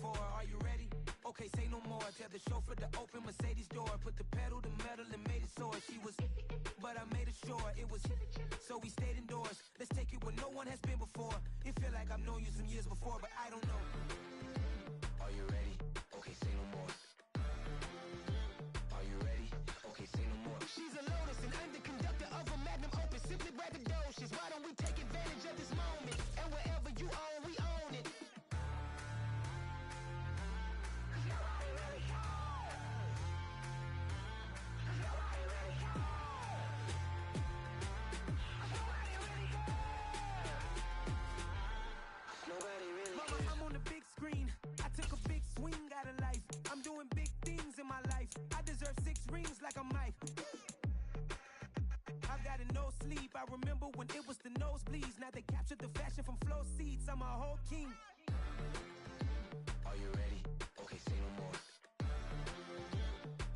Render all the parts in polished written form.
before. Are you ready? Okay, say no more. Tell the chauffeur to open Mercedes door. Put the pedal to metal and made it soar. She was, but I made it sure it was. So we stayed indoors. Let's take it where no one has been before. It feel like I've known you some years before, but I don't know. Are you ready? Okay, say no more. Are you ready? Okay, say no more. She's a Lotus and I'm the conductor of a Magnum Opus. Simply braggadocious. Why don't we take advantage of this moment? And wherever you own, we own it. Mama, I'm on the big screen. I took a big swing out of life. I'm doing big things in my life. I deserve 6 rings like a Mike. I've got no sleep. I remember when it was the nosebleeds. Now they captured the fashion from flow seats. I'm a whole king. Are you ready? Okay, say no more.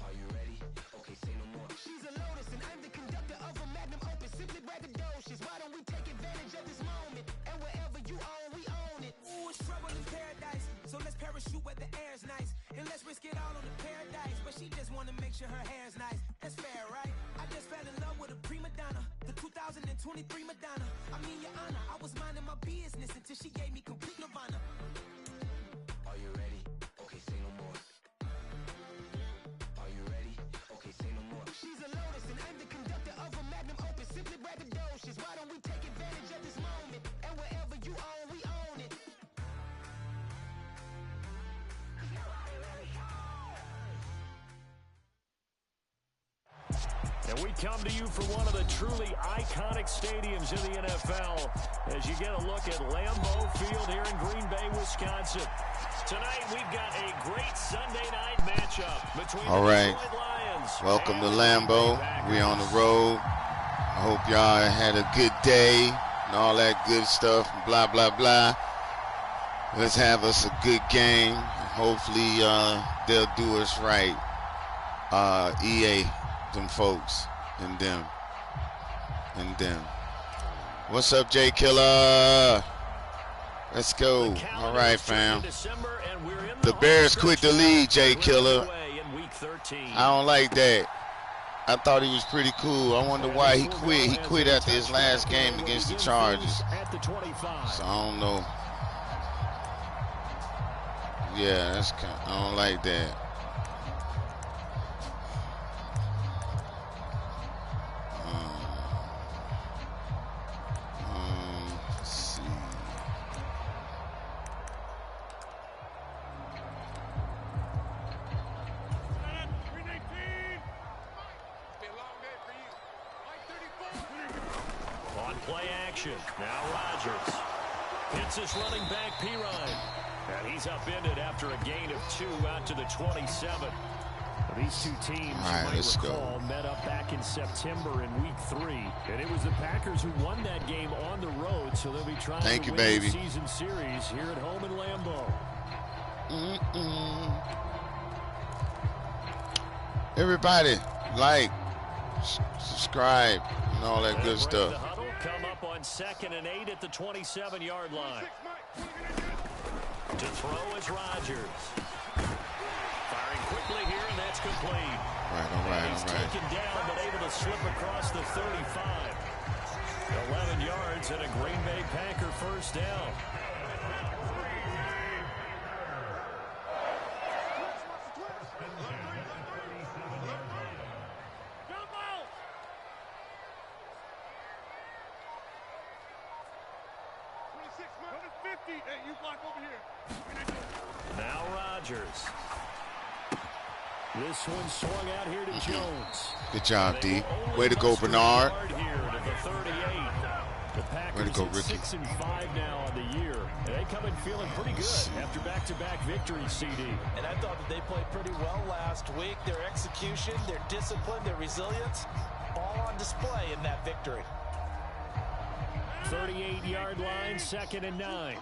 Are you ready? Okay, say no more. She's a Lotus and I'm the conductor of a Magnum Opus. Simply braggadocious. Why don't we take advantage of this moment? And wherever you own, we own it. Ooh, it's trouble in paradise. So let's parachute where the air's nice. And let's risk it all on the paradise. But she just wanna make sure her hair's nice. That's fair, right? I just fell in love with a prima donna. The 2023 Madonna. I mean, your honor, I was minding my business until she gave me complete nirvana. Are you ready? Okay, say no more. Are you ready? Okay, say no more. She's a Lotus and I'm the conductor of a Magnum Opus. Simply braggadocious. Why don't we take advantage of this moment? And wherever you own, we own it. And we come to you from one of the truly iconic stadiums in the NFL as you get a look at Lambeau Field here in Green Bay, Wisconsin. Tonight we've got a great Sunday night matchup between the Detroit Lions. Welcome to Lambeau. We on the road. I hope y'all had a good day and all that good stuff, blah, blah, blah. Let's have us a good game. Hopefully they'll do us right. EA. Them folks and them. What's up, J Killer? Let's go. All right, fam. The Bears quit the lead, J Killer. I don't like that. I thought he was pretty cool. I wonder why he quit. He quit after his last game against the Chargers. So I don't know. Yeah, that's kind of, I don't like that. Let's see. On play action, now Rodgers hits his running back Pirine, and he's upended after a gain of 2 out to the 27. These two teams, let's recall, met up back in September in Week 3, and it was the Packers who won that game on the road, so they'll be trying to win the season series here at home in Lambeau. Everybody, like, subscribe, and all that good stuff. The huddle come up on 2nd and 8 at the 27-yard line. To throw is Rodgers. Firing quickly here, and that's complete. All right. He's taken down, but able to slip across the 35. 11 yards and a Green Bay Packer first down. Now Rodgers. This one swung out here to Jones. Good job, D. Way to go, Bernard. Way to go, Ricky. 6-5 now on the year. And they come in feeling pretty good after back-to-back victories, CD. And I thought that they played pretty well last week. Their execution, their discipline, their resilience, all on display in that victory. 38-yard line, 2nd and 9.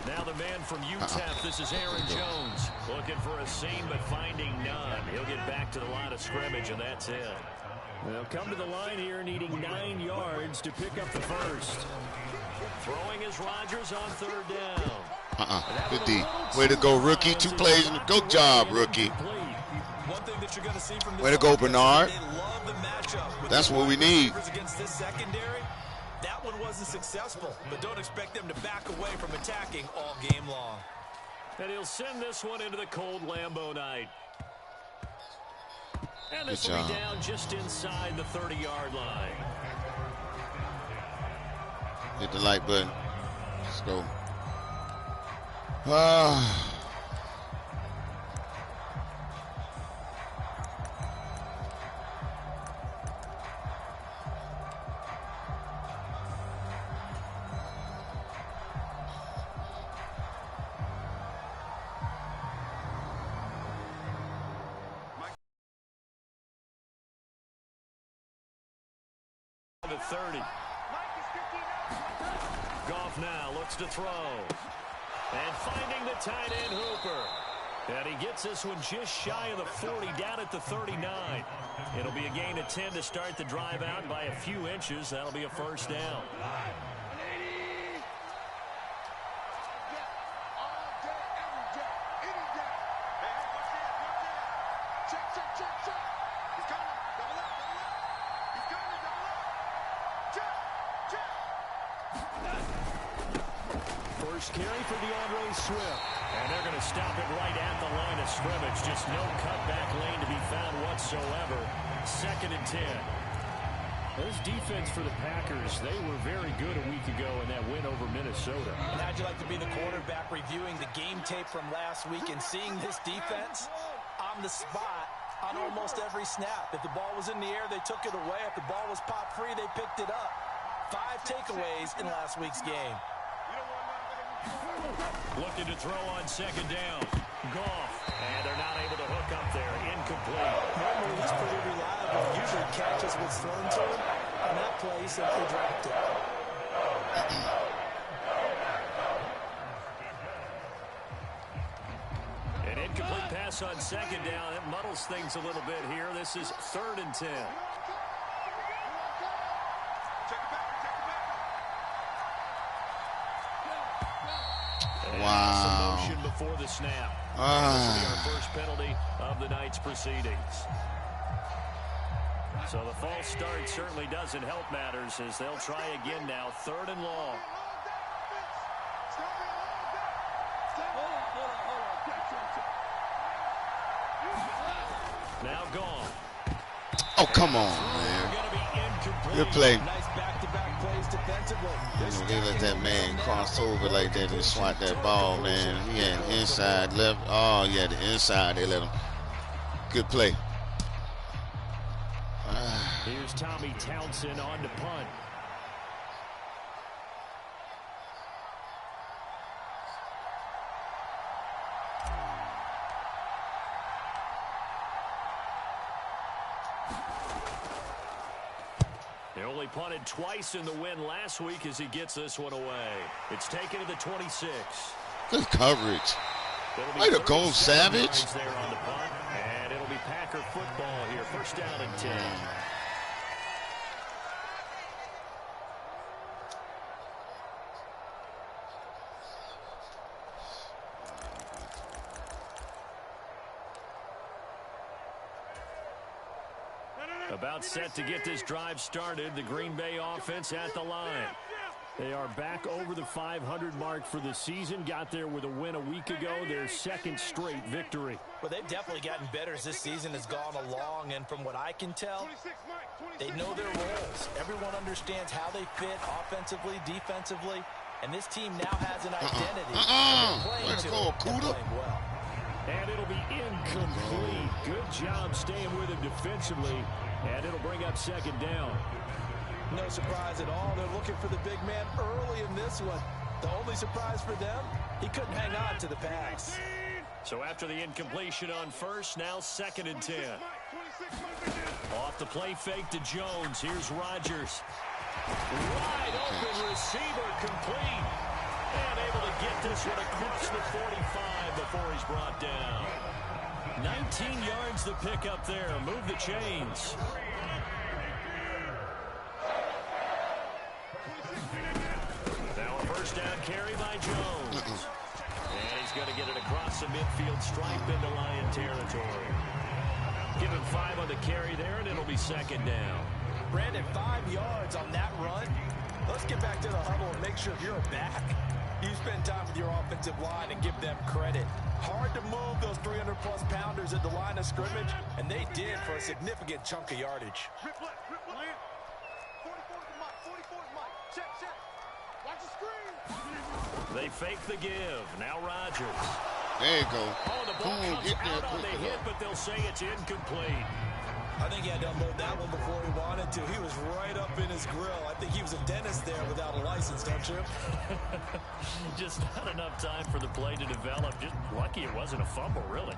Now the man from UTEP, this is Aaron Jones. Looking for a seam, but finding none. He'll get back to the line of scrimmage, and that's it. They'll come to the line here needing 9 yards to pick up the first. Throwing is Rodgers on third down. Good D. Way to go, rookie. 2 plays. Good job, rookie. One thing that you're going to see from this way to go, Bernard. They love the matchup with that's what we need. Against this secondary. That one wasn't successful, but don't expect them to back away from attacking all game long. And he'll send this one into the cold Lambeau night. And this will be down just inside the 30-yard line. Hit the like button. Let's go. The 30. Goff now looks to throw. And finding the tight end Hooper. And he gets this one just shy of the 40, down at the 39. It'll be a gain of 10 to start the drive out by a few inches. That'll be a first down. First carry for DeAndre Swift. And they're going to stop it right at the line of scrimmage. Just no cutback lane to be found whatsoever. 2nd and 10. This defense for the Packers, they were very good a week ago in that win over Minnesota. And how'd you like to be the quarterback reviewing the game tape from last week and seeing this defense on the spot on almost every snap? If the ball was in the air, they took it away. If the ball was pop free, they picked it up. 5 takeaways in last week's game. Looking to throw on 2nd down. Goff. And they're not able to hook up there. Incomplete. Normally he's pretty reliable. Usually catches what's thrown to him. On that play, he simply dropped it. An incomplete pass on 2nd down. It muddles things a little bit here. This is 3rd and 10. Wow. Motion before the snap. This will be our first penalty of the night's proceedings. So the false start certainly doesn't help matters as they'll try again now. 3rd and long. Now gone. Oh, come on, man. Good play. Nice back-to-back plays defensively. They let that man cross over like that and swat that ball, man. He had inside, left. Oh, yeah, the inside. They let him. Good play. Here's Tommy Townsend on to punt. They only punted twice in the win last week as he gets this one away. It's taken to the 26. Good coverage. Way to go, Savage. There on the punt, and it'll be Packer football here. 1st down and 10. About set to get this drive started. The Green Bay offense at the line. They are back over the 500 mark for the season. Got there with a win a week ago. Their 2nd straight victory. Well, they've definitely gotten better as this season has gone along. And from what I can tell, they know their roles. Everyone understands how they fit offensively, defensively. And this team now has an identity. Way to go, Kuda. Well. And it'll be incomplete. Good job staying with him defensively. And it'll bring up 2nd down. No surprise at all. They're looking for the big man early in this one. The only surprise for them, he couldn't hang on to the pass. So after the incompletion on 1st, now 2nd and 10. Off the play fake to Jones. Here's Rodgers. Wide open receiver complete. And able to get this one across the 45 before he's brought down. 19 yards to pick up there. Move the chains. down carry by Jones. And he's going to get it across the midfield stripe into Lion territory. Give him 5 on the carry there, and it'll be second down. Brandon, 5 yards on that run. Let's get back to the huddle and make sure you're a back. You spend time with your offensive line and give them credit. Hard to move those 300-plus pounders at the line of scrimmage, and they did for a significant chunk of yardage. They fake the give. Now Rodgers. There you go. Oh, the ball comes out on the hit, but they'll say it's incomplete. I think he had to unload that one before he wanted to. He was right up in his grill. I think he was a dentist there without a license, don't you? Just not enough time for the play to develop. Just lucky it wasn't a fumble, really.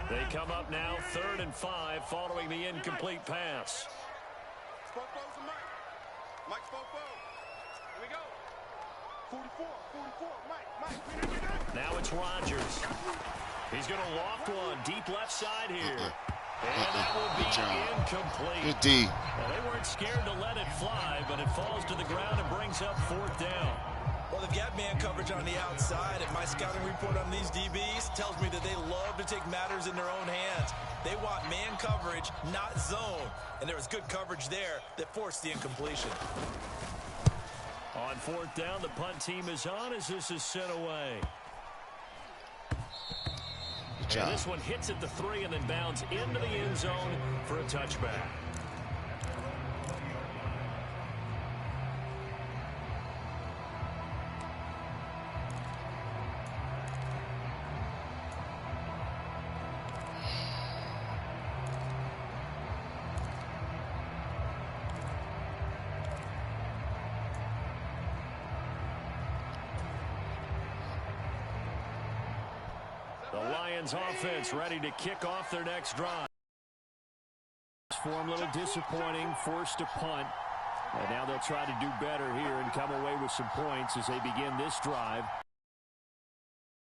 They come up now 3rd and 5 following the incomplete pass. Mike Fofo. Here we go. 44, Mike. Now it's Rodgers. He's going to loft one deep left side here. And that will be incomplete. Good D. Well, they weren't scared to let it fly, but it falls to the ground and brings up 4th down. Well, they've got man coverage on the outside, and my scouting report on these DBs tells me that they love to take matters in their own hands. They want man coverage, not zone. And there was good coverage there that forced the incompletion. On 4th down, the punt team is on as this is sent away. And this one hits at the 3 and then bounds into the end zone for a touchback. The Lions offense ready to kick off their next drive. Form a little disappointing, forced to punt. And now they'll try to do better here and come away with some points as they begin this drive.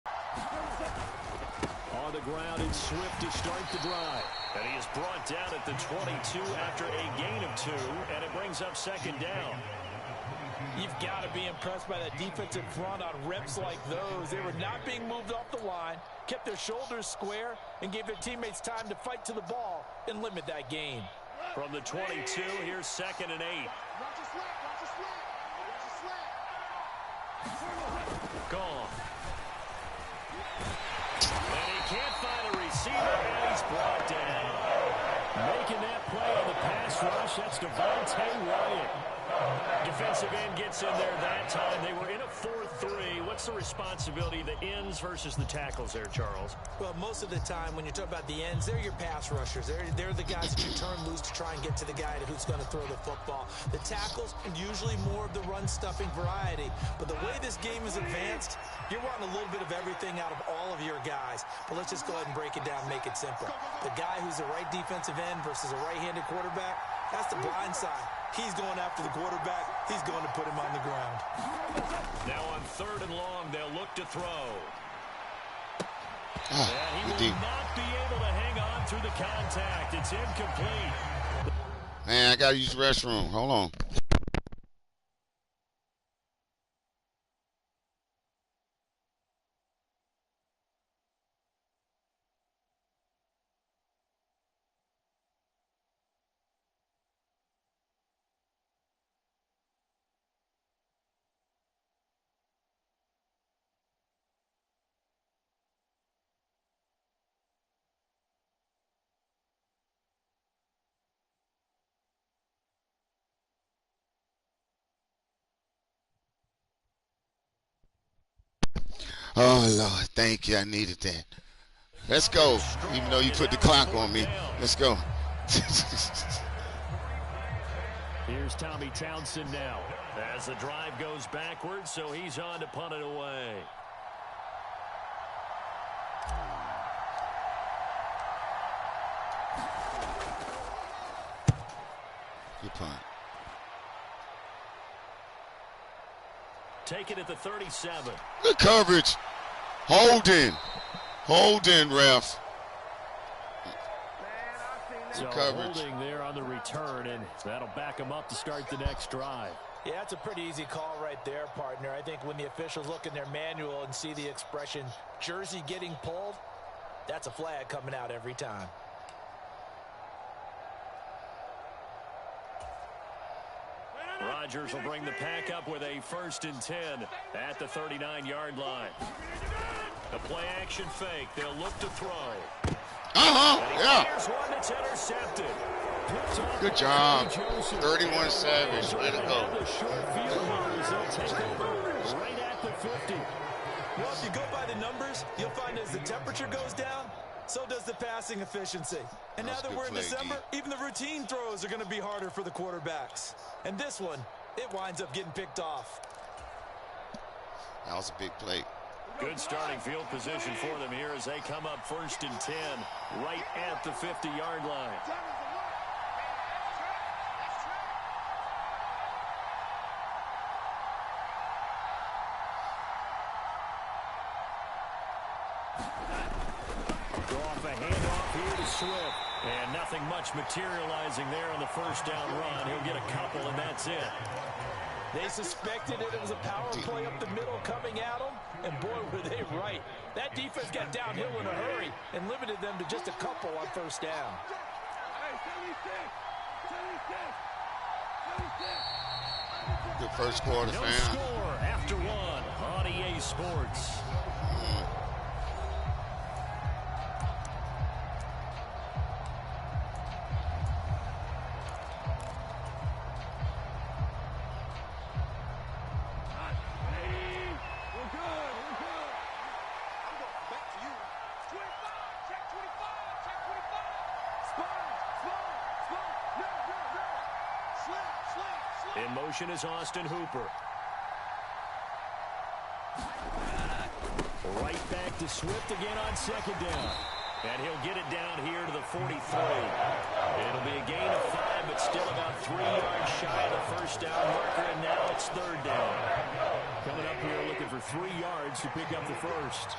On the ground, it's Swift to start the drive. And he is brought down at the 22 after a gain of 2, and it brings up 2nd down. You've got to be impressed by that defensive front on reps like those. They were not being moved off the line, kept their shoulders square, and gave their teammates time to fight to the ball and limit that gain. From the 22, here's 2nd and 8. Gone. And he can't find a receiver, and he's brought down. Making that play on the pass rush, that's Devontae Wyatt. Defensive end gets in there that time. They were in a 4-3. What's the responsibility, the ends versus the tackles there, Charles? Well, most of the time when you talk about the ends, they're your pass rushers. They're the guys that you turn loose to try and get to the guy who's going to throw the football. The tackles, usually more of the run-stuffing variety. But the way this game is advanced, you're wanting a little bit of everything out of all of your guys. But let's just go ahead and break it down, make it simple. The guy who's the right defensive end versus a right-handed quarterback, that's the blind side. He's going after the quarterback. He's going to put him on the ground. Now on 3rd and long, they'll look to throw. And he will not be able to hang on through the contact. It's incomplete. Man, I got to use the restroom. Hold on. Oh, Lord, thank you. I needed that. Let's go. Even though you put the clock on me. Let's go. Here's Tommy Townsend now as the drive goes backwards, so he's on to punt it away. Good punt. Take it at the 37. Good coverage. Holding, ref. Man, I've seen So holding there on the return, and that'll back them up to start the next drive. Yeah, that's a pretty easy call right there, partner. I think when the officials look in their manual and see the expression jersey getting pulled, that's a flag coming out every time. Rodgers will bring the pack up with a 1st and 10 at the 39-yard line. The play action fake. They'll look to throw. Yeah. Here's one that's intercepted. Good job. 31 Savage. Way to go. The short field here as they'll take over right at the 50. Well, if you go by the numbers, you'll find as the temperature goes down, so does the passing efficiency. And now that we're in December, even the routine throws are going to be harder for the quarterbacks. And this one, it winds up getting picked off. That was a big play. Good starting field position for them here as they come up 1st and 10 right at the 50-yard line. Go off a handoff here to Swift. And nothing much materializing there on the 1st down run. He'll get a couple, and that's it. They suspected it was a power play up the middle coming at them, and boy, were they right. That defense got downhill in a hurry and limited them to just a couple on 1st down. Good first quarter, no fam. Score after one on EA Sports. In motion is Austin Hooper. Right back to Swift again on 2nd down. And he'll get it down here to the 43. It'll be a gain of 5, but still about 3 yards shy of the 1st down marker, and now it's 3rd down. Coming up here looking for 3 yards to pick up the 1st.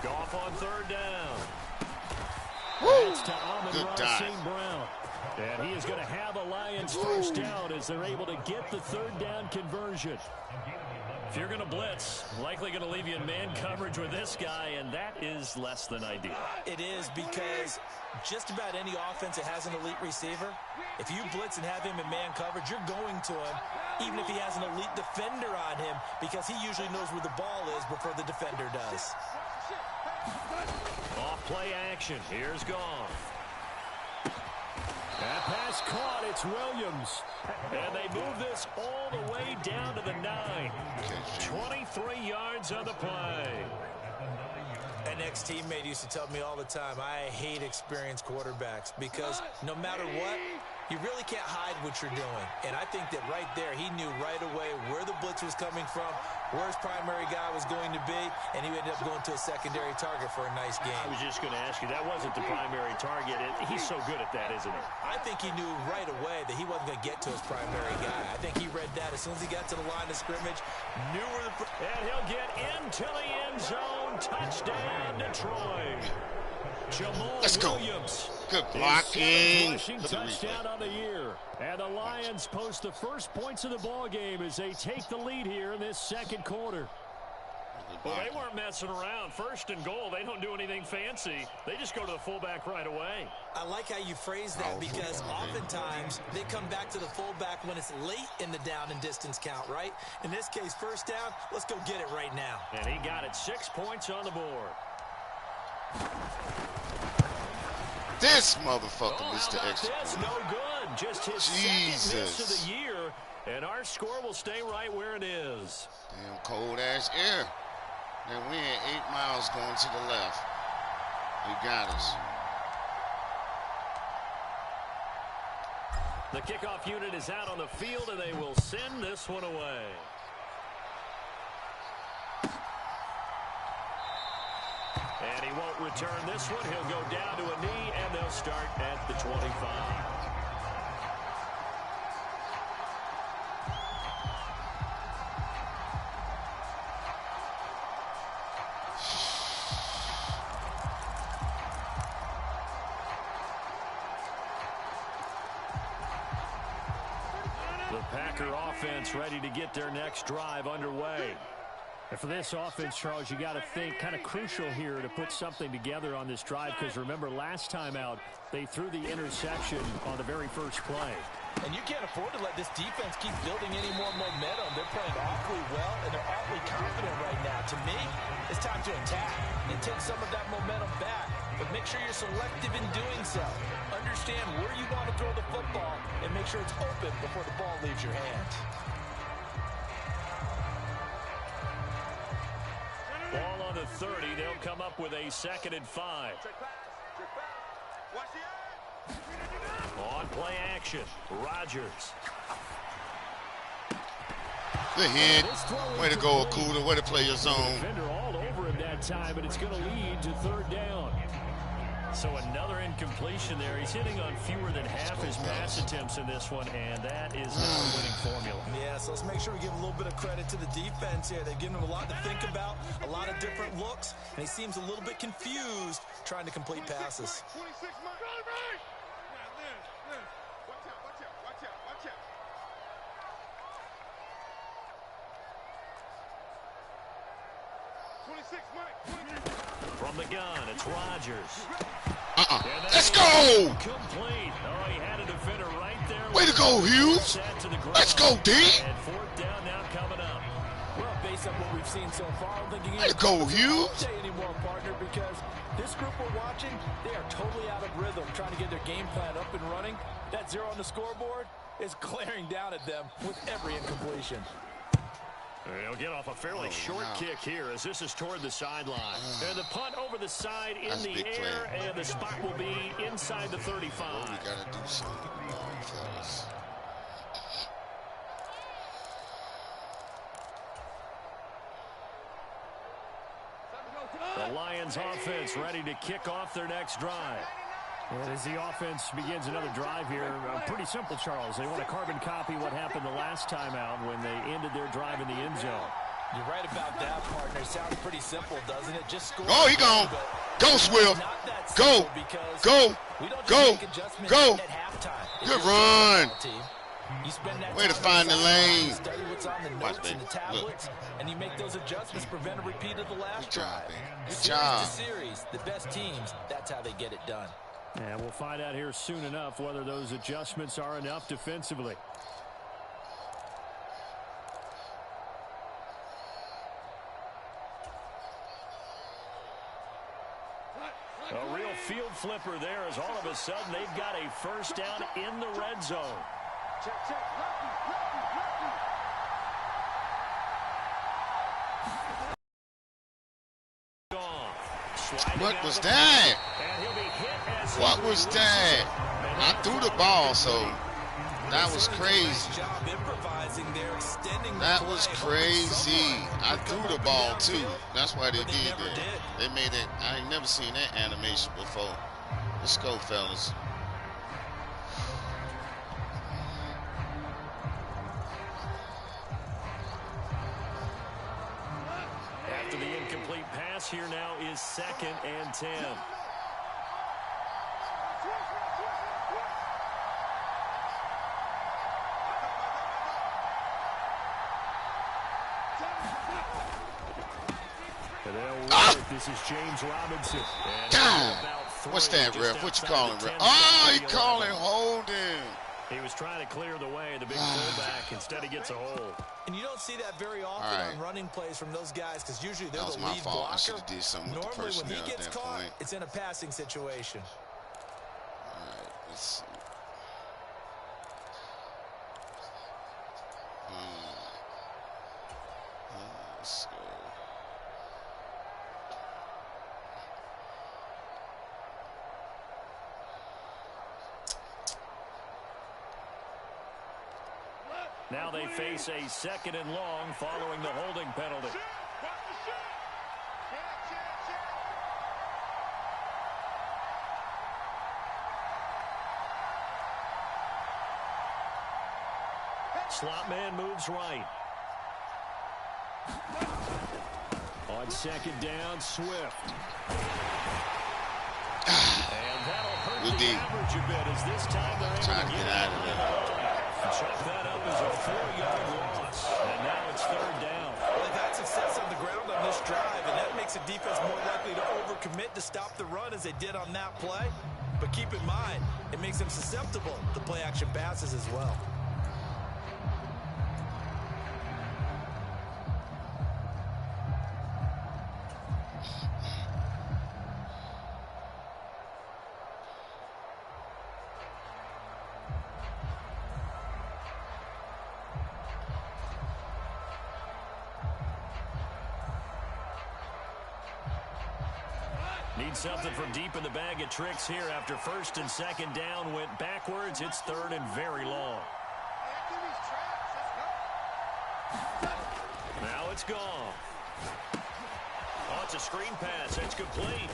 Goff on 3rd down. It's to Amon-Ra St. Brown. And he is going to have a Lions 1st down as they're able to get the 3rd down conversion. If you're going to blitz, likely going to leave you in man coverage with this guy, and that is less than ideal. It is, because just about any offense that has an elite receiver, if you blitz and have him in man coverage, you're going to him, even if he has an elite defender on him, because he usually knows where the ball is before the defender does. Off play action. Here's Goff. That pass caught. It's Williams. And they move this all the way down to the 9. 23 yards on the play. An ex-teammate used to tell me all the time, I hate experienced quarterbacks because no matter what, you really can't hide what you're doing. And I think that right there, he knew right away where the blitz was coming from, where his primary guy was going to be, and he ended up going to a secondary target for a nice game. I was just going to ask you, that wasn't the primary target. He's so good at that, isn't he? I think he knew right away that he wasn't going to get to his primary guy. I think he read that as soon as he got to the line of scrimmage, knew where the... And he'll get into the end zone. Touchdown, Detroit. Jamal Let's go. Williams. Good blocking. Touchdown on the year. And the Lions post the first points of the ball game as they take the lead here in this 2nd quarter. Well, they weren't messing around. 1st and goal, they don't do anything fancy. They just go to the fullback right away. I like how you phrase that because oftentimes they come back to the fullback when it's late in the down and distance count, right? In this case, 1st down, let's go get it right now. And he got it. 6 points on the board. This motherfucker missed the extra. That's no good. Just his second miss of the year. And our score will stay right where it is. Damn cold ass air. And we ain't 8 miles going to the left. He got us. The kickoff unit is out on the field, and they will send this one away. And he won't return this one. He'll go down to a knee, and they'll start at the 25. The Packer offense ready to get their next drive underway. And for this offense, Charles, you got to think kind of crucial here to put something together on this drive, because remember last time out they threw the interception on the very first play. And you can't afford to let this defense keep building any more momentum. They're playing awfully well, and they're awfully confident right now. To me, it's time to attack and take some of that momentum back. But make sure you're selective in doing so. Understand where you want to throw the football and make sure it's open before the ball leaves your hands. Ball on the 30. They'll come up with a 2nd and 5. On play action, Rodgers. Good hit. Way to go, Okuda. Way to play your zone. Defender all over him that time, and it's going to lead to 3rd down. So another incompletion there. He's hitting on fewer than half his pass attempts in this one, and that is not a winning formula. Yeah, so let's make sure we give a little bit of credit to the defense here. They've given him a lot to think about, a lot of different looks, and he seems a little bit confused trying to complete passes. 26, Mike. Watch out. From the gun, it's Rodgers. Let's go! Complete. Oh, he had a defender right there. Way to go, Hughes. Let's go, D. And 4th down now coming up. Well, based on what we've seen so far, I don't think you Way to go, Hughes. say anymore, partner, because this group we're watching, they are totally out of rhythm, trying to get their game plan up and running. That 0 on the scoreboard is glaring down at them with every incompletion. He'll get off a fairly short kick here as this is toward the sideline. And the punt over the side in the air, and the spot will be inside the 35. Well, we got to do something, fellas. The Lions offense ready to kick off their next drive. And as the offense begins another drive here, pretty simple, Charles. They want to carbon copy what happened the last time out when they ended their drive in the end zone. You're right about that, partner. Sounds pretty simple, doesn't it? Just score. Oh, he gone. Go, Swift. Go. Go. Go. Go. Good run. Way to find the lane. Study what's on the notes and the tablets, and you make those adjustments, prevent a repeat of the last drive. Good job. Series, the best teams, that's how they get it done. And we'll find out here soon enough whether those adjustments are enough defensively. A real field flipper there as all of a sudden they've got a 1st down in the red zone. Check. What was that? What was that? I threw the ball, so that was crazy. That was crazy. I threw the ball, too. That's why they did that. They made it. I ain't never seen that animation before. Let's go, fellas. After the incomplete pass, here now is 2nd and 10. This is James Robinson. Down. What's that, ref? What you calling, ref? Oh, he calling holding. He was trying to clear the way, the big fullback. Instead, he gets a hold. And you don't see that very often on running plays from those guys, because usually they're the lead blocker. I should have did something with the personnel when he gets at that caught, point. it's in a passing situation. All right, let's see. Let's go. Now they face a 2nd and long following the holding penalty. Slot man moves right. On second down, Swift. And that'll hurt the average a bit as this time they're able to get out of there. Chalk that up as a 4-yard loss. And now it's third down. Well, they've had success on the ground on this drive, and that makes a defense more likely to overcommit to stop the run as they did on that play. But keep in mind, it makes them susceptible to play-action passes as well. Need something from deep in the bag of tricks here after first and second down went backwards. It's third and very long. Now it's gone. Oh, it's a screen pass. It's complete.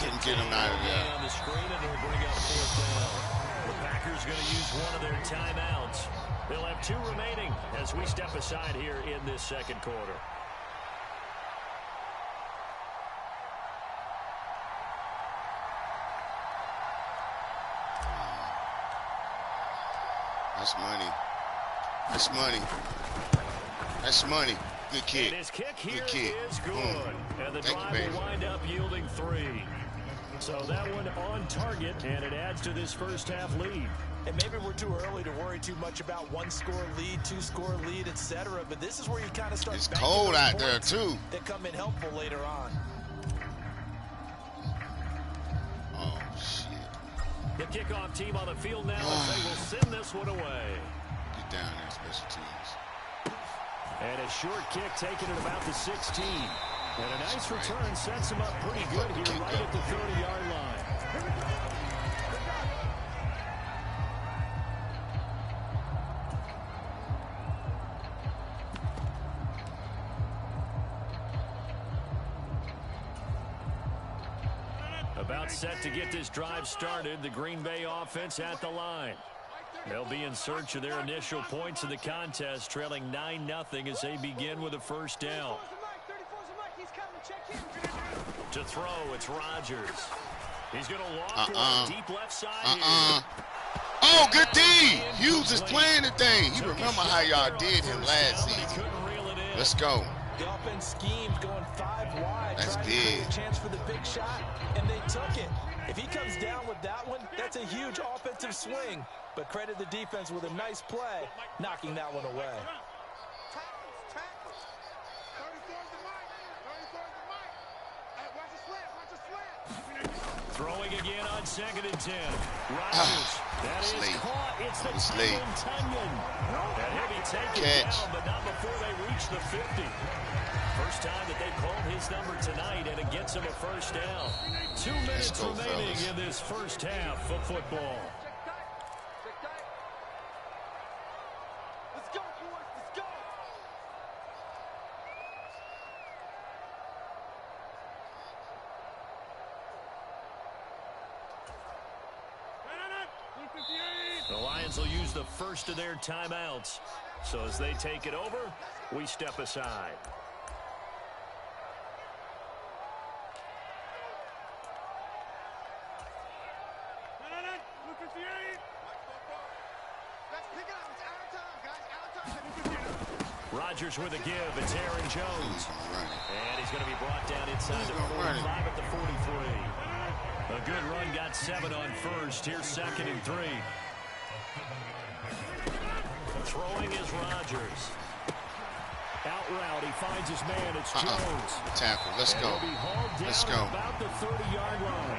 Couldn't get him out of there. On the screen, and it'll bring up fourth down. The Packers going to use one of their timeouts. They'll have 2 remaining as we step aside here in this second quarter. That's money. That's money. That's money. Good kick. And his kick here good kick. Is good. And the drive will wind up yielding 3. So that one on target, and it adds to this first half lead. And maybe we're too early to worry too much about 1-score lead, 2-score lead, etc. But this is where you kind of start. It's cold out there too. That come in helpful later on. Oh shit. The kickoff team on the field now as they will send this one away. Get down there, special teams. And a short kick taken at about the 16. And a nice return sets him up pretty good here right at the 30-yard line. About set to get this drive started. The Green Bay offense at the line. They'll be in search of their initial points in the contest, trailing 9-0 as they begin with a first down. To throw, it's Rodgers. He's going to walk to the deep left side here. Oh, good D. Hughes is playing the thing. You remember how y'all did him last season. Let's go. The offense schemed going 5 wide. That's trying big. to get a chance for the big shot, and they took it. If he comes down with that one, that's a huge offensive swing. But credit the defense with a nice play, knocking that one away. Throwing again on 2nd and 10. Rodgers. That is caught. It's the Tunyon. That heavy take down, but not before they reach the 50. First time that they called his number tonight, and it gets him a first down. 2 minutes remaining in this first half of football. Let's go, boys. Let's go. The Lions will use the first of their timeouts. So as they take it over, we step aside. Rodgers with a give. It's Aaron Jones. And he's going to be brought down inside the 45 at the 43. A good run, got 7 on first. Here's 2nd and 3. Throwing is Rodgers. Out route, he finds his man. It's Jones. Tackle. Let's go. Let's go. About the 30-yard line.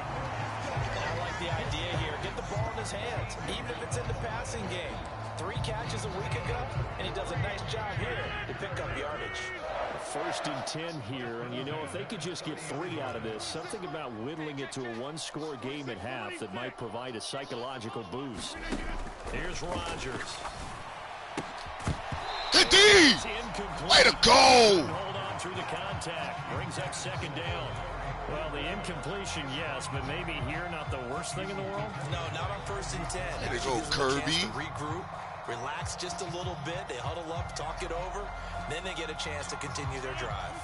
And I like the idea here. Get the ball in his hands, even if it's in the passing game. 3 catches a week ago, and he does a nice job here to pick up yardage. 1st and 10 here, and you know, if they could just get 3 out of this, something about whittling it to a 1-score game at half that might provide a psychological boost. Here's Rodgers. Good D! Way to go! Hold on through the contact. Brings up 2nd down. Well, the incompletion, yes, but maybe here not the worst thing in the world? No, not on 1st and 10. There you go, Kirby. Regroup, relax just a little bit. They huddle up, talk it over. Then they get a chance to continue their drive.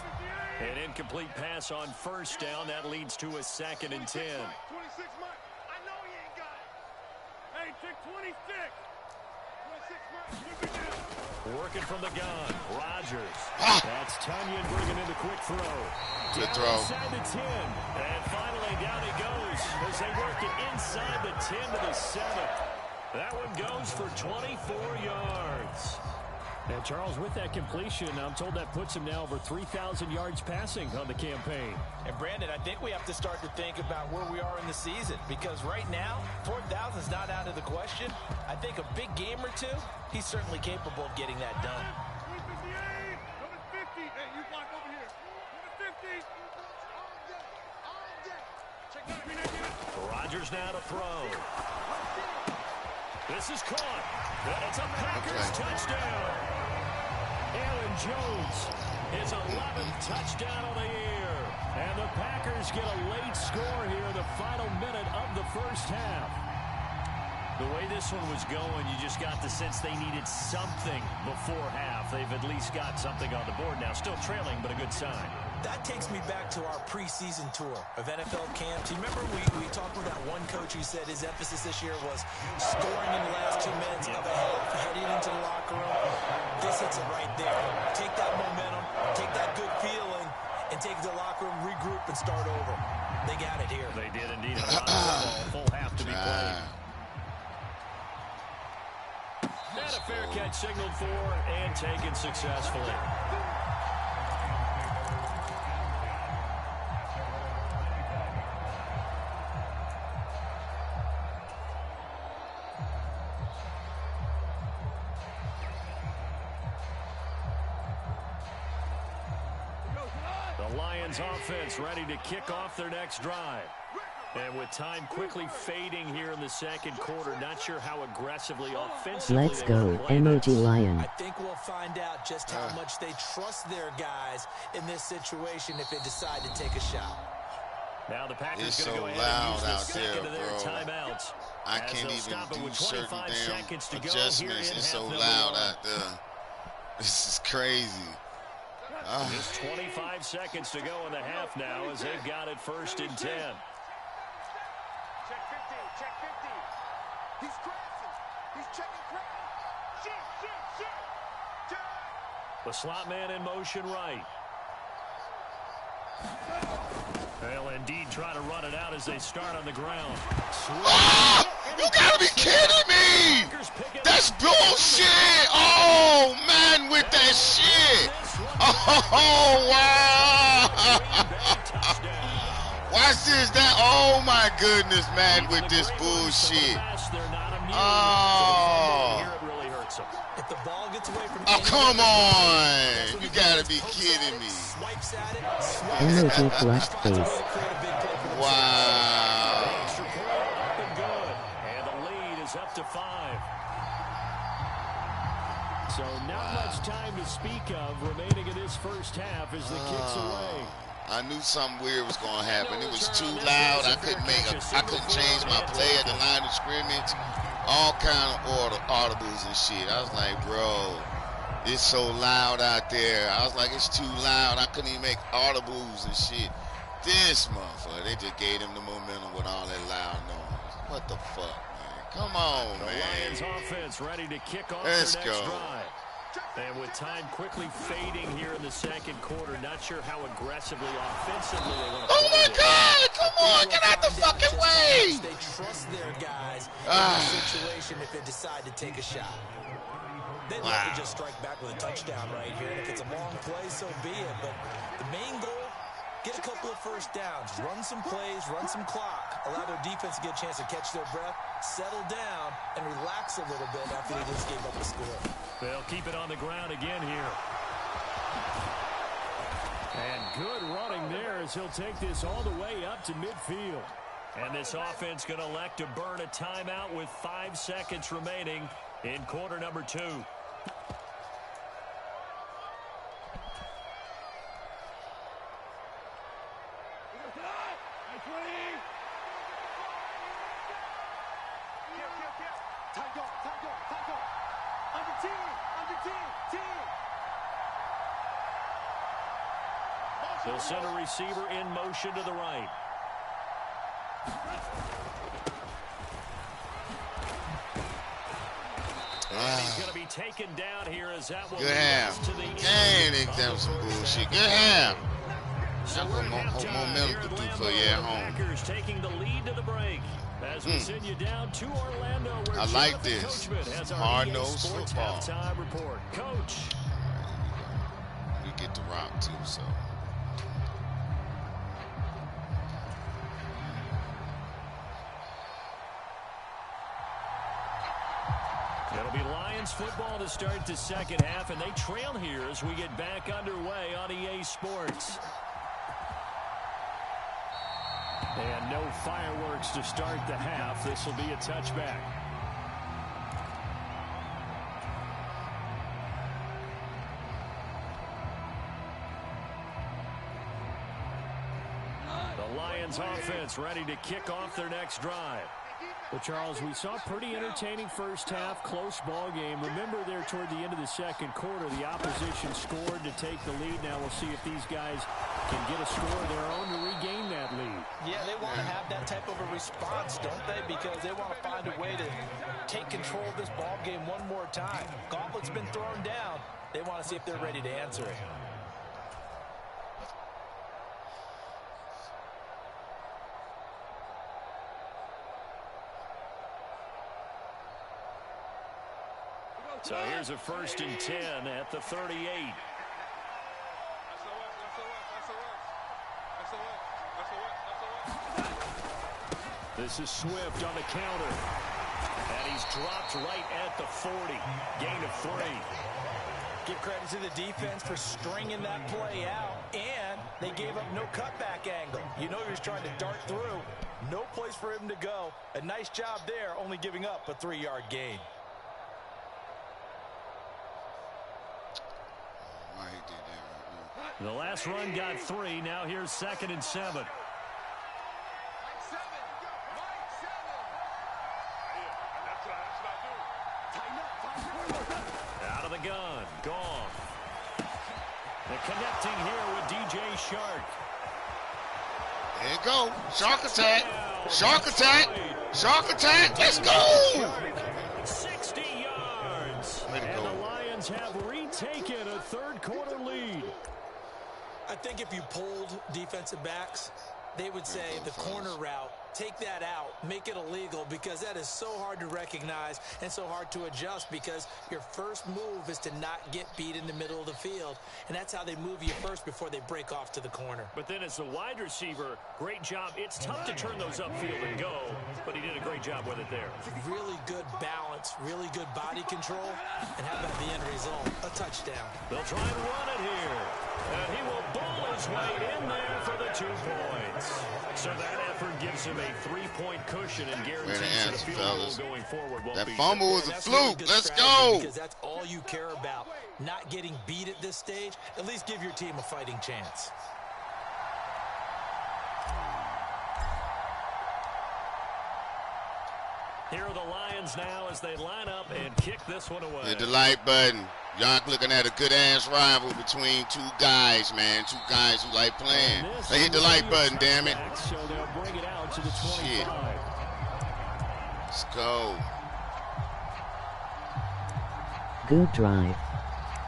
An incomplete pass on 1st down. That leads to a 2nd and 10. 26 months. I know he ain't got it. Hey, check 26. 26 months. Working from the gun. Rodgers. That's Tunyon bringing in the quick throw. Good Down throw. inside the 10. And finally down he goes as they work it inside the 10 to the 7. That one goes for 24 yards. And Charles, with that completion, I'm told that puts him now over 3,000 yards passing on the campaign. And Brandon, I think we have to start to think about where we are in the season, because right now 4,000 is not out of the question. I think a big game or two, he's certainly capable of getting that done. Number 58. Number 50. Hey, you block over here. Number 50. All day. Check that. Rodgers now to throw. This is caught. And it's a Packers touchdown. Aaron Jones, His 11th touchdown on the year. and the Packers get a late score here in the final minute of the first half. The way this one was going, you just got the sense they needed something before half. They've at least got something on the board now. Still trailing, but a good sign. That takes me back to our preseason tour of NFL camps. You remember we talked with that one coach who said his emphasis this year was scoring in the last 2 minutes of a half, heading into the locker room. This hits it right there. Take that momentum, take that good feeling, and take it to the locker room, regroup, and start over. They got it here. They did indeed. A full half to be played. And a fair catch signaled for and taken successfully. The Lions offense ready to kick off their next drive. And with time quickly fading here in the second quarter, not sure how aggressively offensively Let's go, emoji lion. I think we'll find out just how much they trust their guys in this situation if they decide to take a shot. Now the Packers It's going to so go ahead loud and use the out second there, of their bro. timeouts. I As can't they'll even stop it do with certain 25 damn seconds to go adjustments. here in It's so half number loud one. out there. This is crazy. Just 25 seconds to go in the half now as they've got it 1st and 10. Check 50. Check 50. He's crashing. He's checking crash. Shit. The slot man in motion right. They'll indeed try to run it out as they start on the ground. You gotta be kidding me! That's bullshit! Oh, man, with that shit! Oh, wow! Watch this. Oh, my goodness, man, with this bullshit. Oh. If the ball gets away from Come on! You gotta be kidding me. swipes at it, Emoji flushed face. Wow. Extra point up and good. And the lead is up to 5. So not much time to speak of remaining in this first half as the kicks away. I knew something weird was gonna happen. It was too loud. I couldn't change my play at the line of scrimmage. All kind of audibles and shit. I was like, bro, it's so loud out there. I was like, it's too loud. I couldn't even make audibles and shit. This motherfucker, they just gave him the momentum with all that loud noise. What the fuck, man? Come on, The man. Lions offense ready to kick off Let's their next go. drive. And with time quickly fading here in the second quarter, not sure how aggressively offensively they want to Oh play my this. God! Come on, get out the fucking way! They trust their guys in this situation if they decide to take a shot. They'd love to just strike back with a touchdown right here. And if it's a long play, so be it. But the main goal, get a couple of first downs, run some plays, run some clock, allow their defense to get a chance to catch their breath, settle down, and relax a little bit after they just gave up a score. They'll keep it on the ground again here. And good running there as he'll take this all the way up to midfield. And this offense going to elect to burn a timeout with 5 seconds remaining in quarter number 2. They'll send a receiver in motion to the right. And he's going to be taken down here as that will Good ham. Dang, they done some bullshit. Good ham. That's what momentum to do for you at home. Packers taking the lead to the break. As we send you down to Orlando, where I like this. Hard-nosed football. Halftime report. Coach. We get to rock too, so. It'll be Lions football to start the second half, and they trail here as we get back underway on EA Sports. And no fireworks to start the half. This will be a touchback. The Lions offense ready to kick off their next drive. Well, Charles, we saw a pretty entertaining first half, close ball game. Remember there toward the end of the second quarter, the opposition scored to take the lead. Now we'll see if these guys can get a score of their own to regain that lead. Yeah, they want to have that type of a response, don't they? Because they want to find a way to take control of this ball game one more time. Gauntlet's been thrown down. They want to see if they're ready to answer it. So here's a 1st and 10 at the 38. This is Swift on the counter. And he's dropped right at the 40. Gain of 3. Give credit to the defense for stringing that play out. And they gave up no cutback angle. You know he was trying to dart through. No place for him to go. A nice job there, only giving up a 3-yard gain. The last run got 3. Now here's 2nd and 7. Out of the gun. Gone. And connecting here with DJ Shark. There you go. Shark attack. Shark attack. Shark attack. Let's go. 60 yards. Way to go. And the Lions have retaken a third-quarter lead. I think if you polled defensive backs, they would say the corner route, take that out, make it illegal, because that is so hard to recognize and so hard to adjust, because your first move is to not get beat in the middle of the field. And that's how they move you first before they break off to the corner. But then as a wide receiver, great job. It's tough to turn those upfield and go, but he did a great job with it there. Really good balance, really good body control, and how about the end result? A touchdown. They'll try and run it here. And he will bowl his way in there for the 2 points. So that effort gives him a 3-point cushion and guarantees that a field goal going forward won't that be. Fumble was a fluke. Let's go. Because that's all you care about. Not getting beat at this stage. At least give your team a fighting chance. Here are the Lions now as they line up and kick this one away. Hit the like button. Y'all looking at a good-ass rival between 2 guys, man. 2 guys who like playing. They hit the like button, damn it. So they'll bring it out to the 25. Shit. Let's go. Good drive.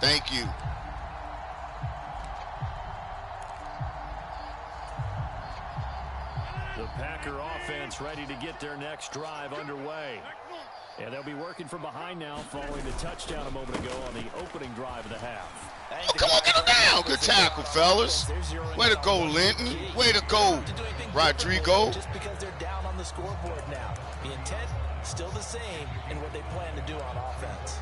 Thank you. The Packer offense ready to get their next drive underway. And they'll be working from behind now following the touchdown a moment ago on the opening drive of the half. Oh, come on, get him down. Good tackle, fellas. Way to go, Linton. Way to go, Rodrigo. Just because they're down on the scoreboard now. The intent still the same in what they plan to do on offense.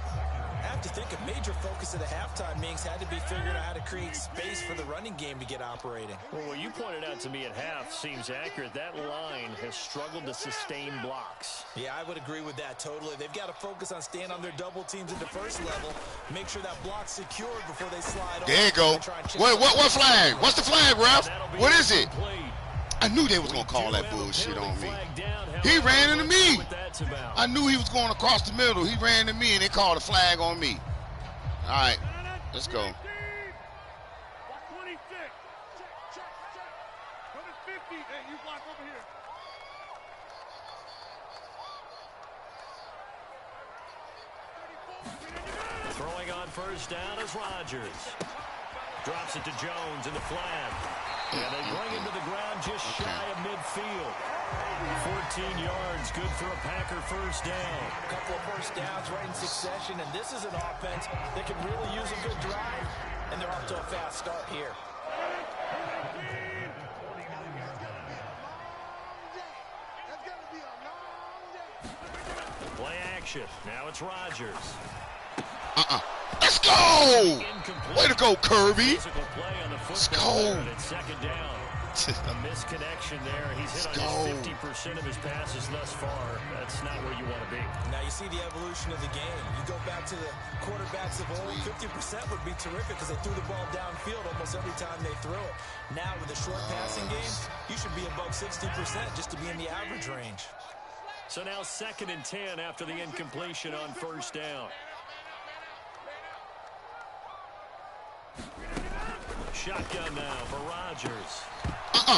I have to think a major focus of the halftime meetings had to be figuring out how to create space for the running game to get operating. Well, what you pointed out to me at half seems accurate. That line has struggled to sustain blocks. Yeah, I would agree with that totally. They've got to focus on staying on their double teams at the first level. Make sure that block's secured before they slide off. There you go. What flag? What's the flag, ref? What is it? I knew they was going to call that bullshit on me. He ran into me. I knew he was going across the middle. He ran into me, and they called a flag on me. All right, let's go. 26. Number 50. Hey, you block over here. Throwing on first down is Rodgers. Drops it to Jones in the flat. And they bring him to the ground just shy of midfield. 14 yards, good for a Packer first down. A couple of first downs right in succession, and this is an offense that can really use a good drive, and they're off to a fast start here. Play action. Now it's Rodgers. Let's go! Way to go, Kirby. Let's go. Second down. A misconnection there. He's hit on 50% of his passes thus far. That's not where you want to be. Now you see the evolution of the game. You go back to the quarterbacks of old, 50% would be terrific because they threw the ball downfield almost every time they threw it. Now with the short passing game, you should be above 60% just to be in the average range. So now 2nd and 10 after the incompletion on first down. Shotgun now for Rodgers. We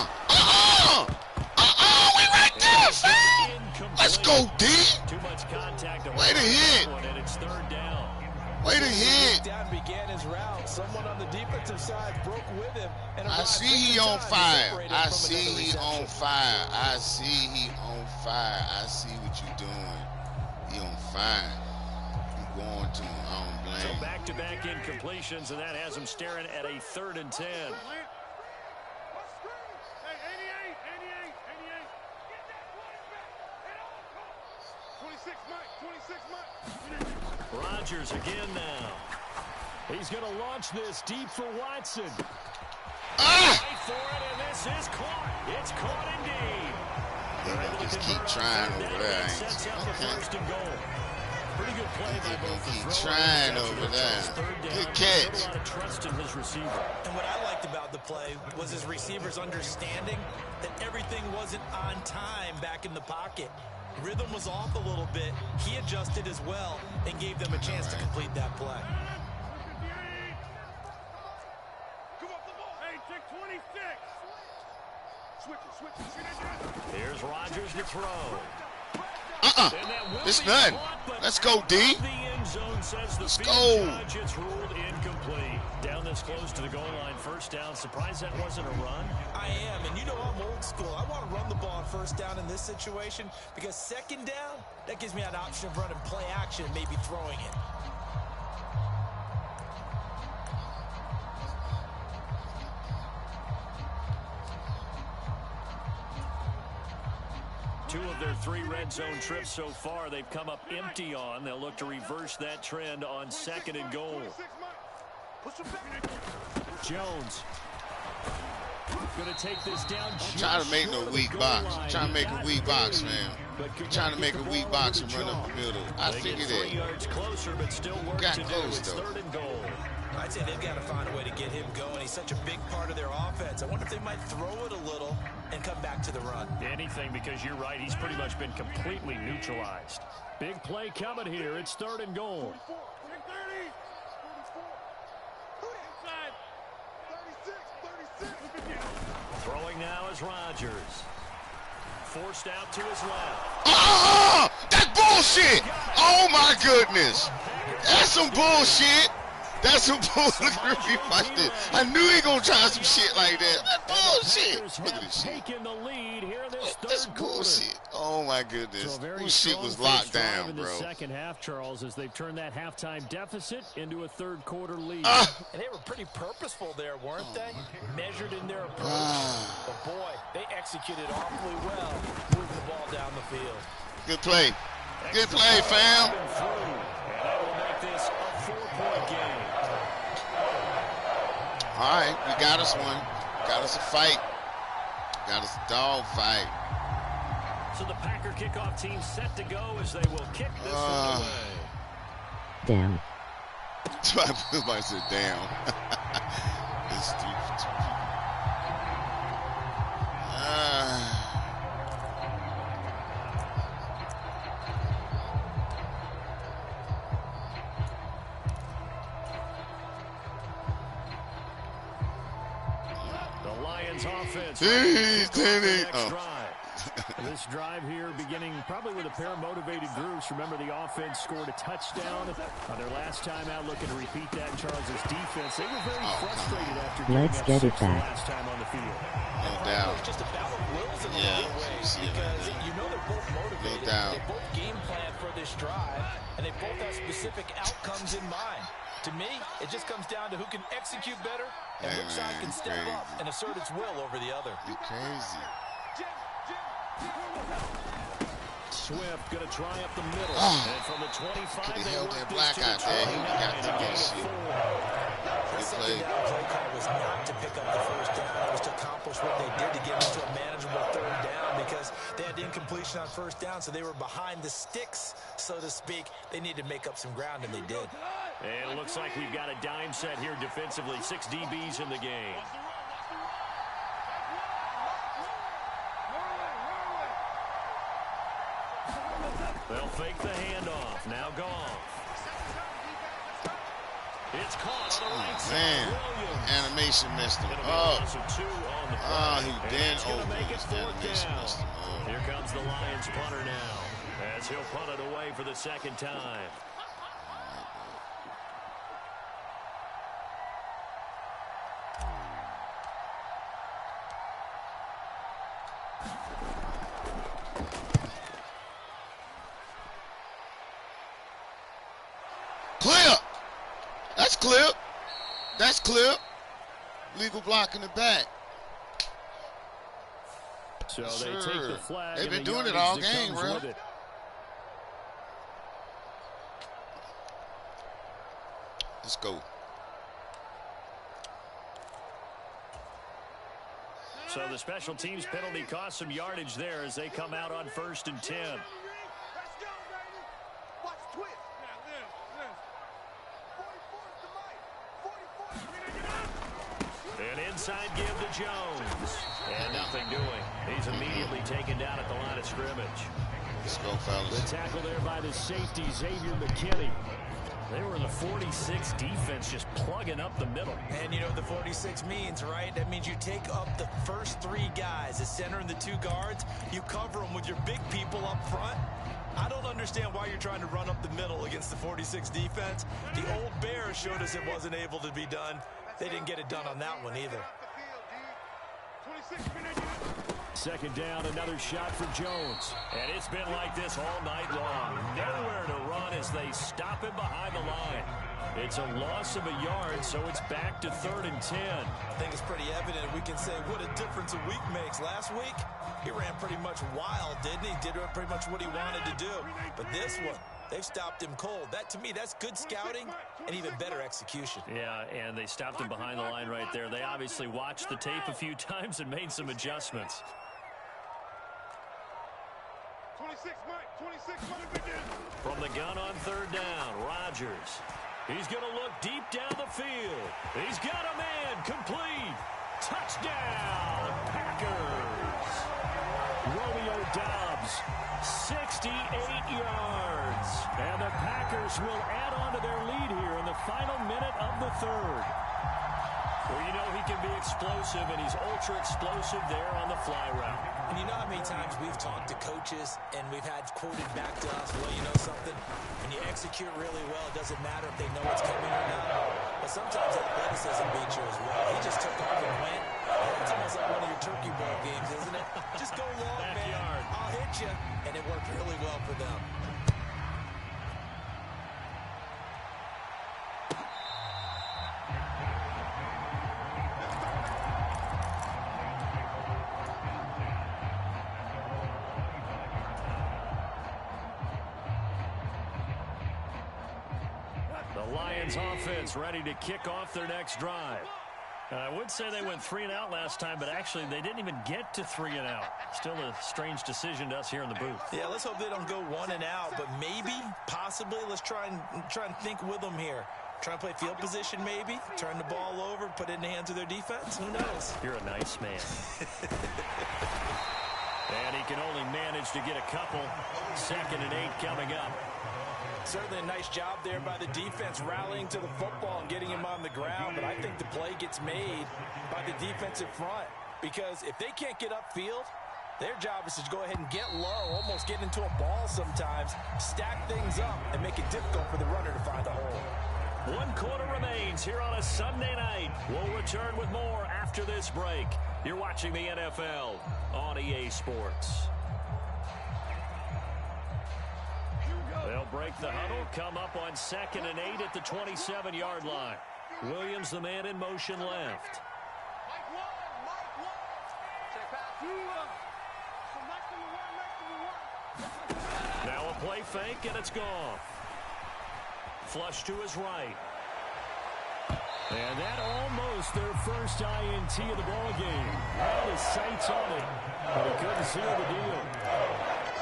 right there, fam. Let's go, D. Too much contact. Way to hit. And it's 3rd down. Way to hit. Down began his route. Someone on the defensive side broke with him. And I see he on fire. I see he on fire. I see he on fire. I see what you're doing. He on fire. I'm going to him. I don't blame. So back-to-back incompletions, and that has him staring at a 3rd and 10. 26, Mike. Rodgers again now. He's going to launch this deep for Watson. Right for it, and this is caught. It's caught indeed. Just keep trying over there. Sets up the 1st and goal. Pretty good play by both the keep thrower trying and over there. Good catch. catch. A lot of trust in his receiver. And what I liked about the play was his receivers understanding that everything wasn't on time back in the pocket. Rhythm was off a little bit. He adjusted as well and gave them a chance to complete that play. Hey, take 26. Switch it. Here's Rodgers to throw. It's none. Let's go, D. Let's go. It's ruled incomplete. Down this close to the goal line, first down. Surprised that wasn't a run. I am, and you know I'm old school. I want to run the ball on first down in this situation because 2nd down, that gives me an option of running play action and maybe throwing it. Two of their 3 red zone trips so far, they've come up empty on. They'll look to reverse that trend on 2nd and goal. Jones going to take this down. Trying to make no weak box. Trying to make a weak box, man. Trying to make a weak box and run up the middle. I figured that. 3 yards closer, but still work Got to close, do. It's though. 3rd and goal. I'd say they've got to find a way to get him going. He's such a big part of their offense. I wonder if they might throw it a little and come back to the run. Anything, because you're right. He's pretty much been completely neutralized. Big play coming here. It's 3rd and goal. 30. Inside. 36. Throwing now is Rodgers. Forced out to his left. That's bullshit. Oh, my goodness. That's some bullshit. That's some bullshit. I knew he gonna try some shit like that. That's bullshit. Look at this shit. That's bullshit. Oh my goodness. This shit was locked down, bro. In the second half, Charles, as they've turned that halftime deficit into a 3rd quarter lead. And they were pretty purposeful there, weren't they? Measured in their approach. But boy, they executed awfully well, moving the ball down the field. Good play. Good play, fam. And that will make this a 4-point game. All right, we got us one. Got us a fight. Got us a dog fight. So the Packer kickoff team set to go as they will kick this one away. Damn. Somebody said, damn. It's stupid. Lions offense. Jeez, Danny. This drive here beginning probably with a pair of motivated groups. Remember, the offense scored a touchdown on their last time out, looking to repeat that in Charles' defense. They were very frustrated after Let's get it back. last time on the field. No doubt. It's just a battle of wills in a Yeah, lot of ways see it because right you know they're both motivated. No doubt. They both game plan for this drive, and they both have specific outcomes in mind. To me, it just comes down to who can execute better and which side can step up and assert its will over the other. You crazy. Swift going to try up the middle. And from the 25, Could they held work that this black to the out there. He 29 got to and get gain of shit. 4. The second down play call was not to pick up the first down. It was to accomplish what they did to get into a manageable third down because they had incompletion on first down, so they were behind the sticks, so to speak. They needed to make up some ground, and they did. And it looks like we've got a dime set here defensively. 6 DBs in the game. They'll fake the handoff. Now Goff. It's caught on the right side. Man, animation missed him. Oh, he bent over. His animation missed him. Here comes the Lions punter now as he'll punt it away for the second time. Clear. That's clear. That's clear. Legal block in the back. So they take the flag. They've been and the doing it yardage all that game, comes bro. with it. Let's go. So the special teams penalty cost some yardage there as they come out on 1st and 10. Let's go, baby. Watch twist. An inside give to Jones. And nothing doing. He's immediately taken down at the line of scrimmage. Let's go, fellas. The tackle there by the safety, Xavier McKinney. They were in the 46 defense just plugging up the middle. And you know what the 46 means, right? That means you take up the first 3 guys, the center and the 2 guards. You cover them with your big people up front. I don't understand why you're trying to run up the middle against the 46 defense. The old Bears showed us it wasn't able to be done. They didn't get it done on that one either. 26 minutes. Second down, another shot for Jones. And it's been like this all night long. Nowhere to run as they stop him behind the line. It's a loss of a yard, so it's back to 3rd and 10. I think it's pretty evident we can say what a difference a week makes. Last week, he ran pretty much wild, didn't he? Did pretty much what he wanted to do. But this one, they've stopped him cold. That, to me, that's good scouting and even better execution. Yeah, and they stopped him behind the line right there. They obviously watched the tape a few times and made some adjustments. 26 Mike. From the gun on 3rd down, Rodgers. He's going to look deep down the field. He's got a man complete. Touchdown, Packers. Romeo Doubs, 68 yards. And the Packers will add on to their lead here in the final minute of the 3rd. Well, you know he can be explosive, and he's ultra-explosive there on the fly route. And you know how many times we've talked to coaches and we've had quoted back to us, well, you know something? When you execute really well, it doesn't matter if they know it's coming or not. But sometimes athleticism beats you as well. He just took off and went. It's almost like one of your turkey bowl games, isn't it? Just go long, Backyard. man. I'll hit you. And it worked really well for them. The Lions offense ready to kick off their next drive. I would say they went 3 and out last time, but actually they didn't even get to 3 and out. Still a strange decision to us here in the booth. Yeah, let's hope they don't go 1 and out, but maybe, possibly, let's try and think with them here. Try and play field position maybe, turn the ball over, put it in the hands of their defense. Who knows? You're a nice man. And he can only manage to get a couple. 2nd and 8 coming up. Certainly a nice job there by the defense rallying to the football and getting him on the ground, but I think the play gets made by the defensive front. because if they can't get upfield, their job is to go ahead and get low, almost get into a ball sometimes, stack things up, and make it difficult for the runner to find a hole. 1 quarter remains here on a Sunday night. We'll return with more after this break. You're watching the NFL on EA Sports. They'll break the huddle, come up on 2nd and 8 at the 27-yard line. Williams, the man in motion left. Now a play fake, and it's gone. Flush to his right. And that almost their first INT of the ball game. Had his sights on it, but he couldn't seal the deal.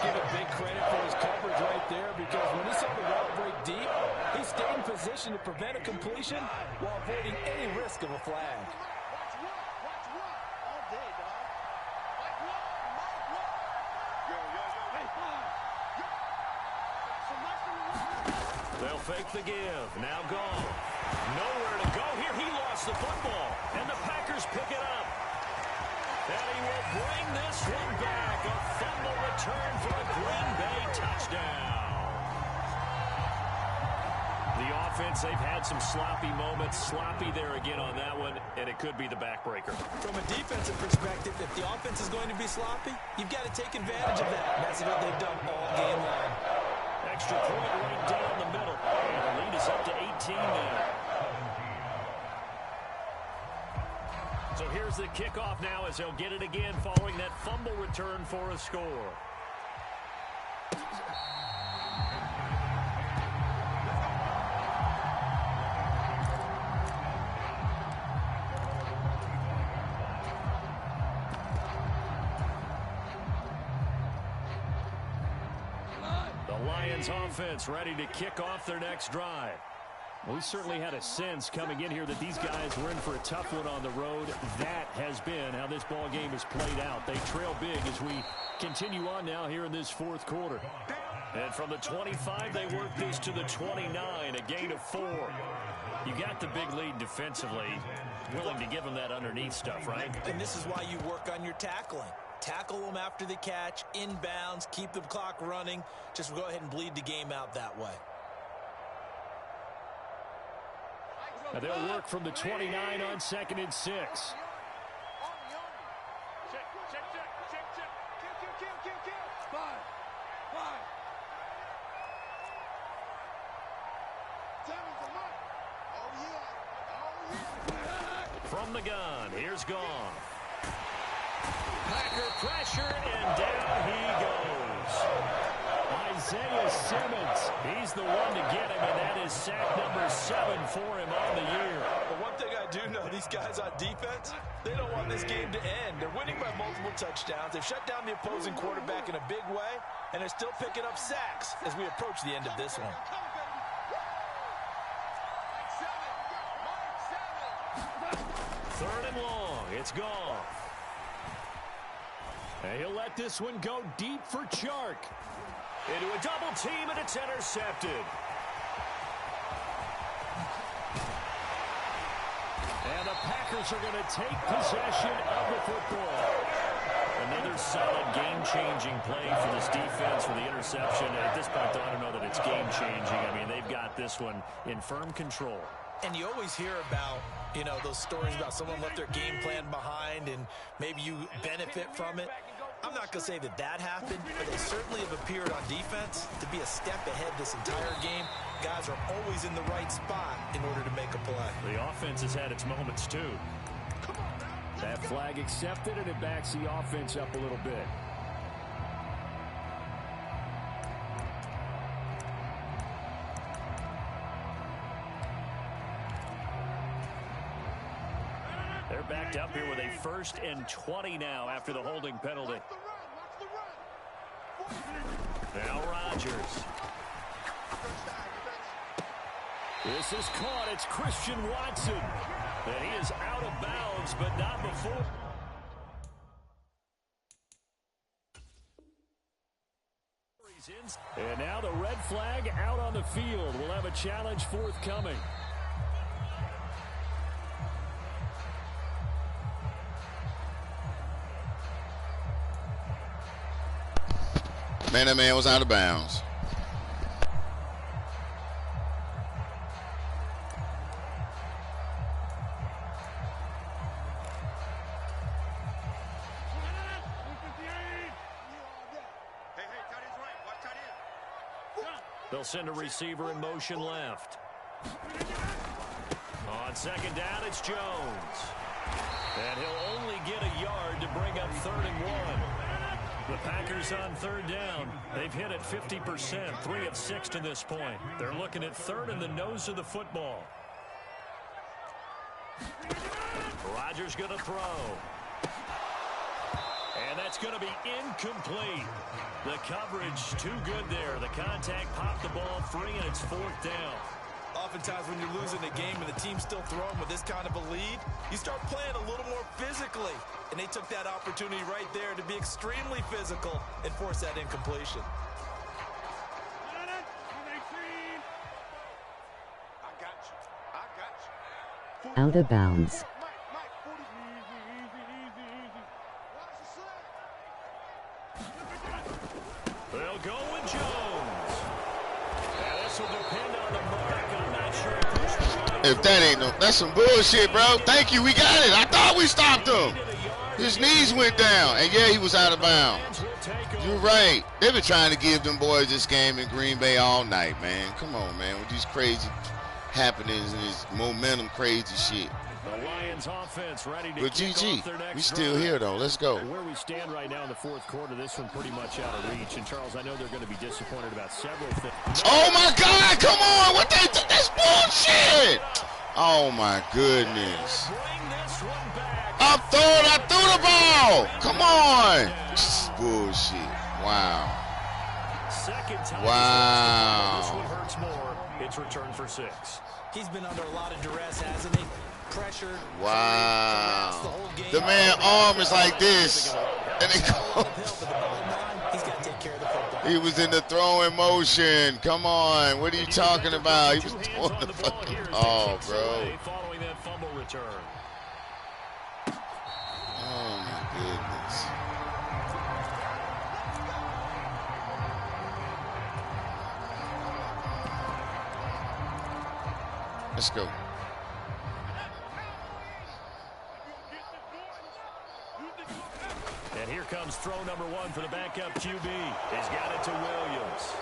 Give it big credit for his coverage right there, because when he saw the route break deep, he stayed in position to prevent a completion while avoiding any risk of a flag. They'll fake the give. Now gone. Nowhere to go here. He lost the football, and the Packers pick it up. And he will bring this one back. A fumble return for a Green Bay touchdown. The offense, they've had some sloppy moments. Sloppy there again on that one, and it could be the backbreaker. From a defensive perspective, if the offense is going to be sloppy, you've got to take advantage of that. That's what they've done all game long. Extra point right down the middle. And the lead is up to 18 now. So here's the kickoff now as they'll get it again following that fumble return for a score. Lions offense ready to kick off their next drive. We certainly had a sense coming in here that these guys were in for a tough one on the road. That has been how this ball game has played out. They trail big as we continue on now here in this 4th quarter. And from the 25, they work this to the 29, a gain of 4. You got the big lead defensively, willing to give them that underneath stuff, right? And this is why you work on your tackling. Tackle them after the catch, inbounds, keep the clock running. Just go ahead and bleed the game out that way. And they'll work from the 29 on 2nd and 6. Check. Five. Seven's a mark. Oh, yeah. From the gun, here's Gone. Packer pressure, and down he goes. Isaiah Simmons, he's the one to get him, and that is sack number 7 for him on the year. But one thing I do know, these guys on defense, they don't want this game to end. They're winning by multiple touchdowns. They've shut down the opposing quarterback in a big way, and they're still picking up sacks as we approach the end of this one. Third and long, it's gone. And he'll let this one go deep for Chark. Into a double team, and it's intercepted. And the Packers are going to take possession of the football. Another solid game-changing play for this defense for the interception. At this point, though, I don't know that it's game-changing. I mean, they've got this one in firm control. And you always hear about, those stories about someone left their game plan behind and maybe you benefit from it. I'm not going to say that happened, but they certainly have appeared on defense to be a step ahead this entire game. Guys are always in the right spot in order to make a play. The offense has had its moments, too. That flag accepted, and it backs the offense up a little bit. They're backed up here with a 1st and 20 now after the holding penalty. Now Rodgers. This is caught. It's Christian Watson. And he is out of bounds, but not before. And now the red flag out on the field. We'll have a challenge forthcoming. Man, that man was out of bounds. They'll send a receiver in motion left. On second down, it's Jones. And he'll only get a yard to bring up 3rd and 1. The Packers on 3rd down. They've hit it 50%, 3 of 6 to this point. They're looking at 3rd in the nose of the football. Rodgers going to throw. And that's going to be incomplete. The coverage too good there. The contact popped the ball free, and it's 4th down. Oftentimes when you're losing a game and the team's still throwing with this kind of a lead, you start playing a little more physically. And they took that opportunity right there to be extremely physical and force that incompletion. Out of bounds. They'll go with Jones. And this will depend on the mark. I'm not sure if that ain't no, that's some bullshit, bro. Thank you, we got it. I thought we stopped him. His knees went down, and yeah, he was out of bounds. You're right. They've been trying to give them boys this game in Green Bay all night, man. Come on, man, with these crazy happenings and this momentum crazy shit. The Lions offense ready to but GG, we still drive. Here though. Let's go. Where we stand right now in the 4th quarter, this one pretty much out of reach. And Charles, I know they're going to be disappointed about several things. Oh my God! Come on! What that's bullshit! Oh my goodness! I threw the ball. Come on! Bullshit! Wow! Second time wow! This one hurts more. It's returned for 6. He's been under a lot of duress, hasn't he? Pressure. Wow. The man's arm is like this. And it goes. He was in the throwing motion. Come on. What are you talking about? He was throwing the fucking ball, bro. Following that fumble return. Oh, my goodness. Let's go. And here comes throw number 1 for the backup QB. He's got it to Williams.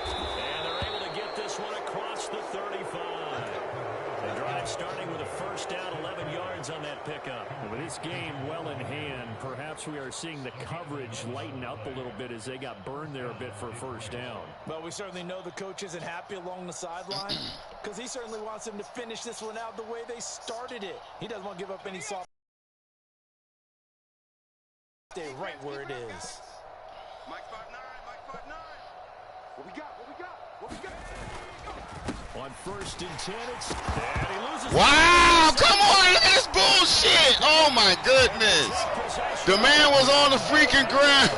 And they're able to get this one across the 35. The drive starting with a first down, 11 yards on that pickup. With this game well in hand, perhaps we are seeing the coverage lighten up a little bit as they got burned there a bit for a first down. Well, we certainly know the coach isn't happy along the sideline because he certainly wants them to finish this one out the way they started it. He doesn't want to give up any soft. Stay right where it is. Mike 5'9", Mike 5'9". What we got? What we got? What we got? On 1st and 10, and he loses. Wow! Come on! Look at this bullshit! Oh my goodness! The man was on the freaking ground.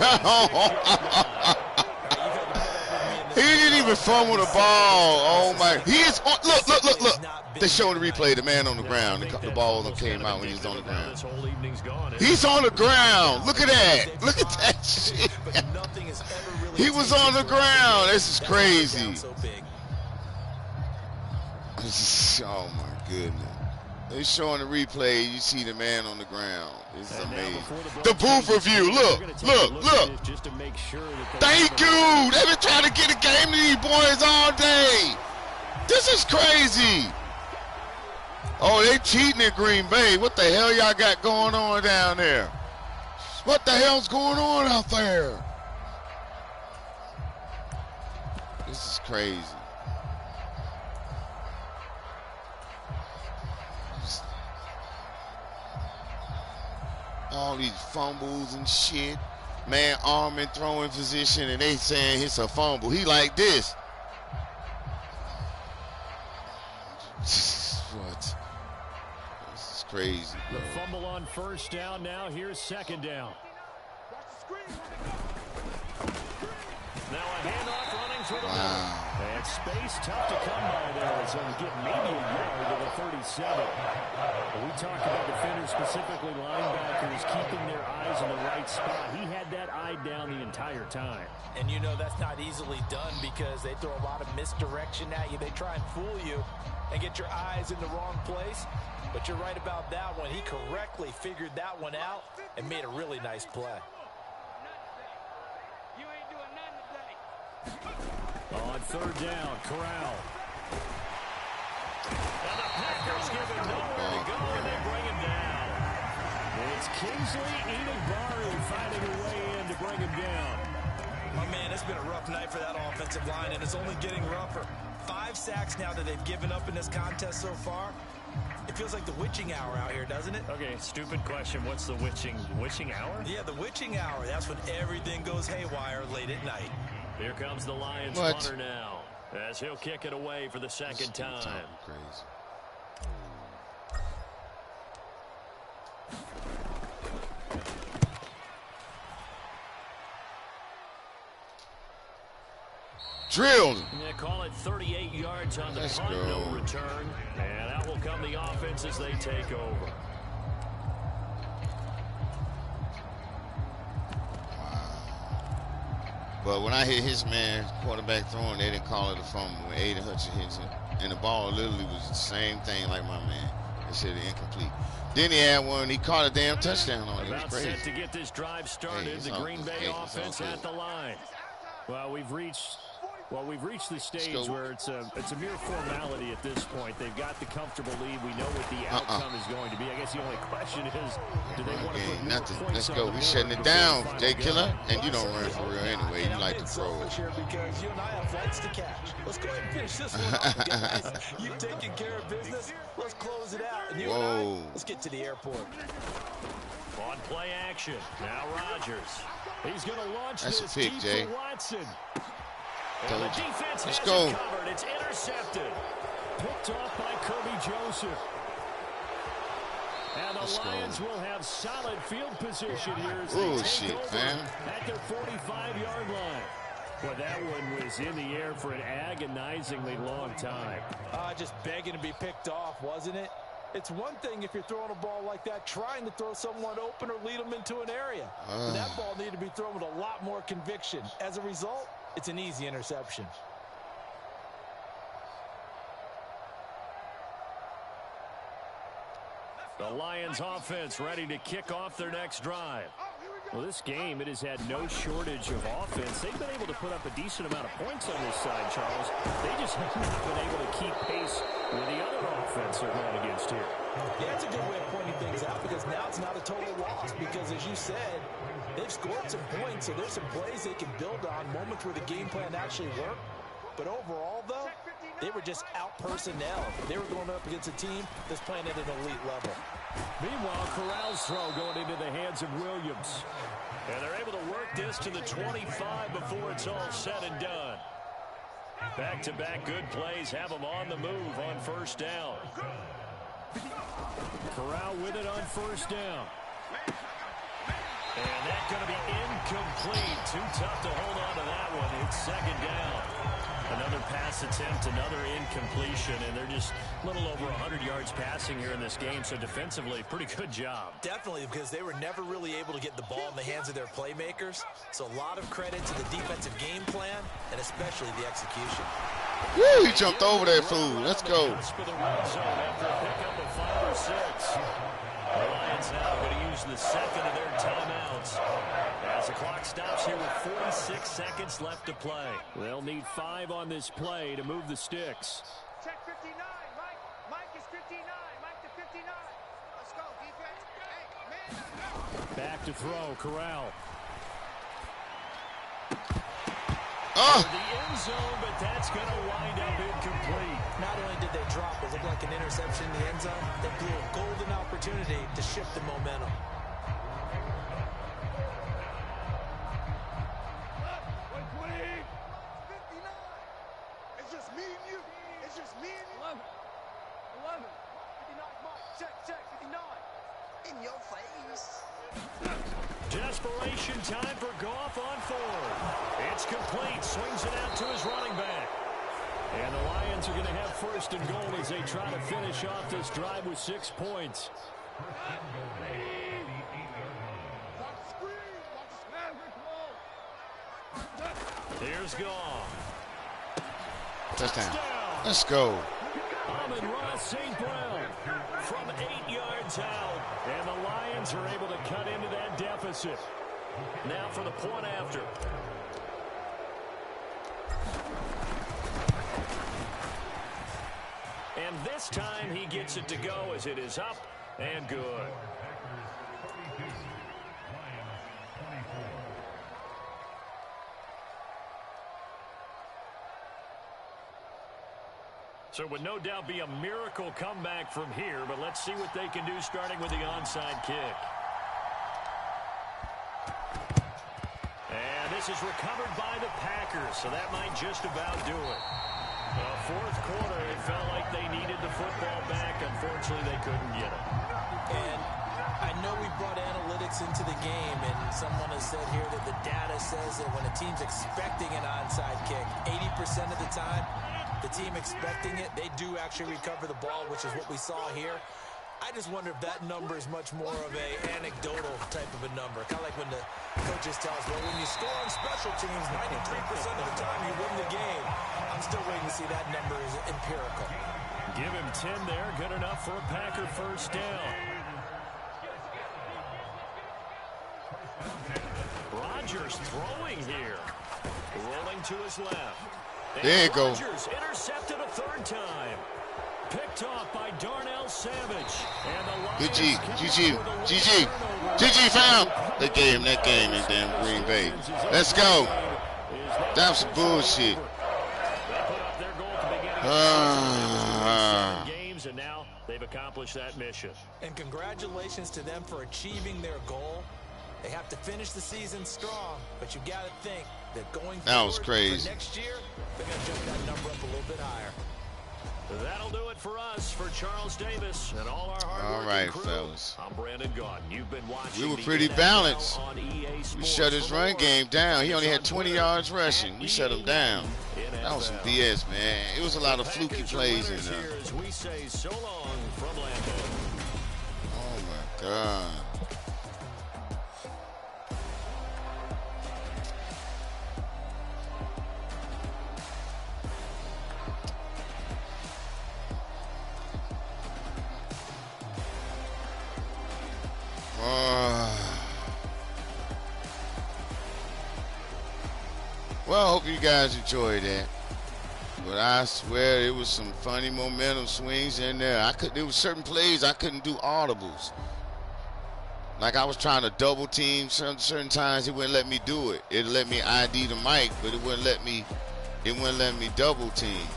He didn't even fumble the ball. Oh my! He is on. Look! They're showing the replay. The man on the ground. The ball came out when he was on the ground. He's on the ground. Look at that. Look at that shit. He was on the ground. This is crazy. Oh my goodness. They're showing the replay. You see the man on the ground. This is amazing. The booth review. Look. Thank you. They've been trying to get a game to these boys all day. This is crazy. Oh, they cheating at Green Bay. What the hell y'all got going on down there? What the hell's going on out there? This is crazy. All these fumbles and shit. Man, arm in throwing position, and they saying it's a fumble. He like this. What? This is crazy, bro. The fumble on first down now. Here's second down. Now a handoff running through the middle. And space tough to come by there. so get maybe a yard to the 37. We talk about defenders, specifically linebackers, keeping their eyes in the right spot. He had that eye down the entire time. And you know that's not easily done because they throw a lot of misdirection at you. They try and fool you and get your eyes in the wrong place. But you're right about that one. He correctly figured that one out and made a really nice play. On third down, Corral. And the Packers give him nowhere to go, and they bring him down. It's Kingsley Enagbare finding a way in to bring him down. My man, it's been a rough night for that offensive line, and it's only getting rougher. 5 sacks now that they've given up in this contest so far. It feels like the witching hour out here, doesn't it? Okay, stupid question. What's the witching hour? Yeah, the witching hour. That's when everything goes haywire late at night. Here comes the Lions punter now, as he'll kick it away for the second time. Crazy. Drilled. They call it 38 yards on the punt, no return. And out will come the offense as they take over. But when I hit his man, quarterback throwing, they didn't call it a fumble. When Aiden Hutchinson hits it, and the ball literally was the same thing like my man. They said it incomplete. Then he had one, he caught a damn touchdown on it. It was crazy. About set to get this drive started, the Green Bay offense at the line. Well, we've reached the stage where it's a mere formality at this point. They've got the comfortable lead. We know what the outcome is going to be. I guess the only question is, do they want to put more points? Let's go. We're shutting it down, Jay Killer. And you don't run for real anyway. You like to throw it. Because you and I have flights to catch. Let's go ahead and finish this one off, guys. You taking care of business? Let's close it out. And you and I, let's get to the airport. On play action. Now Rodgers. He's going to launch this deep Jay. for Watson. And the defense has it covered. It's intercepted. Picked off by Kirby Joseph. And the Lions will have solid field position here as they take over at their 45-yard line. Well, that one was in the air for an agonizingly long time. Just begging to be picked off, wasn't it? It's one thing if you're throwing a ball like that, trying to throw someone open or lead them into an area. That ball needed to be thrown with a lot more conviction. As a result, it's an easy interception. The Lions offense ready to kick off their next drive. Well, this game, it has had no shortage of offense. They've been able to put up a decent amount of points on this side, Charles. They just haven't been able to keep pace with the other offense they're going against here. Yeah, that's a good way of pointing things out because now it's not a total loss because, as you said, they've scored some points, so there's some plays they can build on, moments where the game plan actually worked. But overall, though, they were just out-personnel. They were going up against a team that's playing at an elite level. Meanwhile, Corral's throw going into the hands of Williams. And they're able to work this to the 25 before it's all said and done. Back-to-back good plays have them on the move on first down. Corral with it on first down. And that's going to be incomplete. Too tough to hold on to that one. It's second down. Another pass attempt, another incompletion, and they're just a little over 100 yards passing here in this game, so defensively, pretty good job. Definitely, because they were never really able to get the ball in the hands of their playmakers, so a lot of credit to the defensive game plan, and especially the execution. Woo, he jumped over that fool. Let's go. For the red zone after a pickup of 5 or 6. The Lions now going to use the second of their timeouts as the clock stops here with 46 seconds left to play. They'll need 5 on this play to move the sticks. Check 59, Mike. Mike is 59. Mike to 59. Let's go, defense. Hey, man. Back to throw, Corral. The end zone, but that's going to wind up incomplete. Not only did they drop, it looked like an interception in the end zone, they blew a golden opportunity to shift the momentum. It's just me and you. It's just me and you. 11. 59, Mike. Check, 59. In your face. Desperation time for Goff on 4. It's complete. Swings it out to his running back. And the Lions are going to have first and goal as they try to finish off this drive with 6 points. Here's Goff. Touchdown. Let's go. Amon-Ra St. Brown from 8 yards out. And the Lions are able to cut into that deficit. Now for the point after. And this time he gets it to go as it is up and good. So it would no doubt be a miracle comeback from here, but let's see what they can do starting with the onside kick. And this is recovered by the Packers, so that might just about do it. Fourth quarter, it felt like they needed the football back. Unfortunately, they couldn't get it. And I know we brought analytics into the game, and someone has said here that the data says that when a team's expecting an onside kick, 80% of the time, the team expecting it, they do actually recover the ball, which is what we saw here. I just wonder if that number is much more of a anecdotal type of a number. Kind of like when the coaches tell us, well, when you score on special teams, 93% of the time you win the game. I'm still waiting to see that number is empirical. Give him 10 there. Good enough for a Packer first down. Rodgers throwing here. Rolling to his left. There you go. Rodgers intercepted a third time. Picked off by Darnell Savage. And the Lions GG found. They gave him that game in damn Green Bay. Let's go. That's bullshit. Games, and now they've accomplished that mission. And congratulations to them for achieving their goal. They have to finish the season strong, but you got to think that going forward for next year, they're going to jump that number up a little bit higher. That'll do it for us, for Charles Davis and all our hard work. All right, crew. fellas. I'm Brandon Gaudin. You've been watching. We were pretty balanced. We shut his run game down. He only had 20 yards rushing. We shut him down. That was some BS, man. It was a lot of fluky plays in there. We say so long from Lambeau. Oh my God. Well, I hope you guys enjoyed that. But I swear it was some funny momentum swings in there. There was certain plays I couldn't do audibles. Like I was trying to double team certain times, it wouldn't let me do it. It let me ID the mic, but it wouldn't let me double team.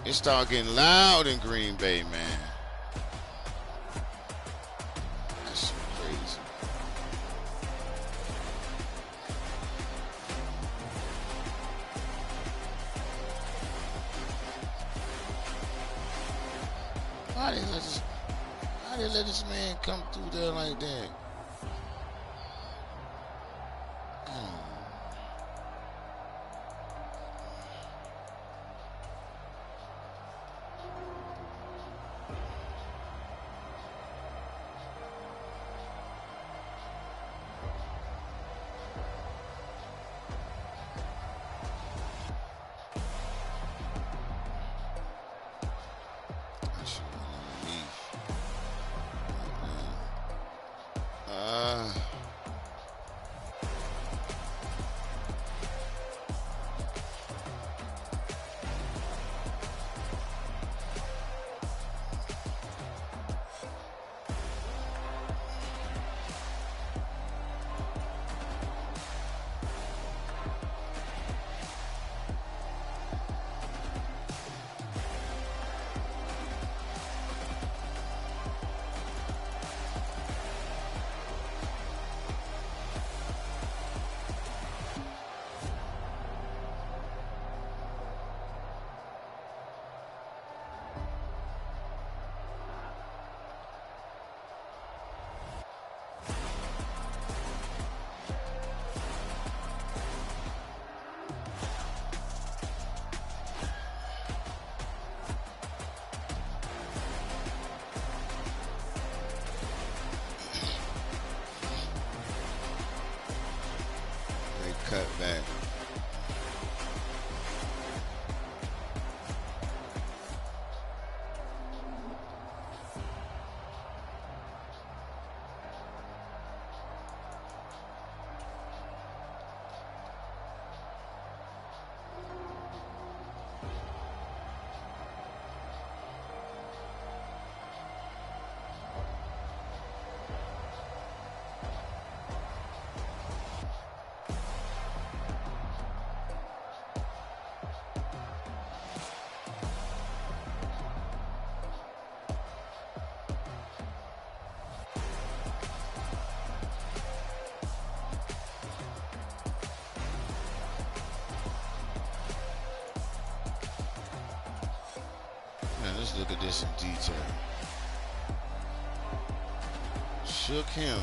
It started getting loud in Green Bay, man. That's crazy. Why they let this man come through there like that? Man, let's look at this in detail. Shook him.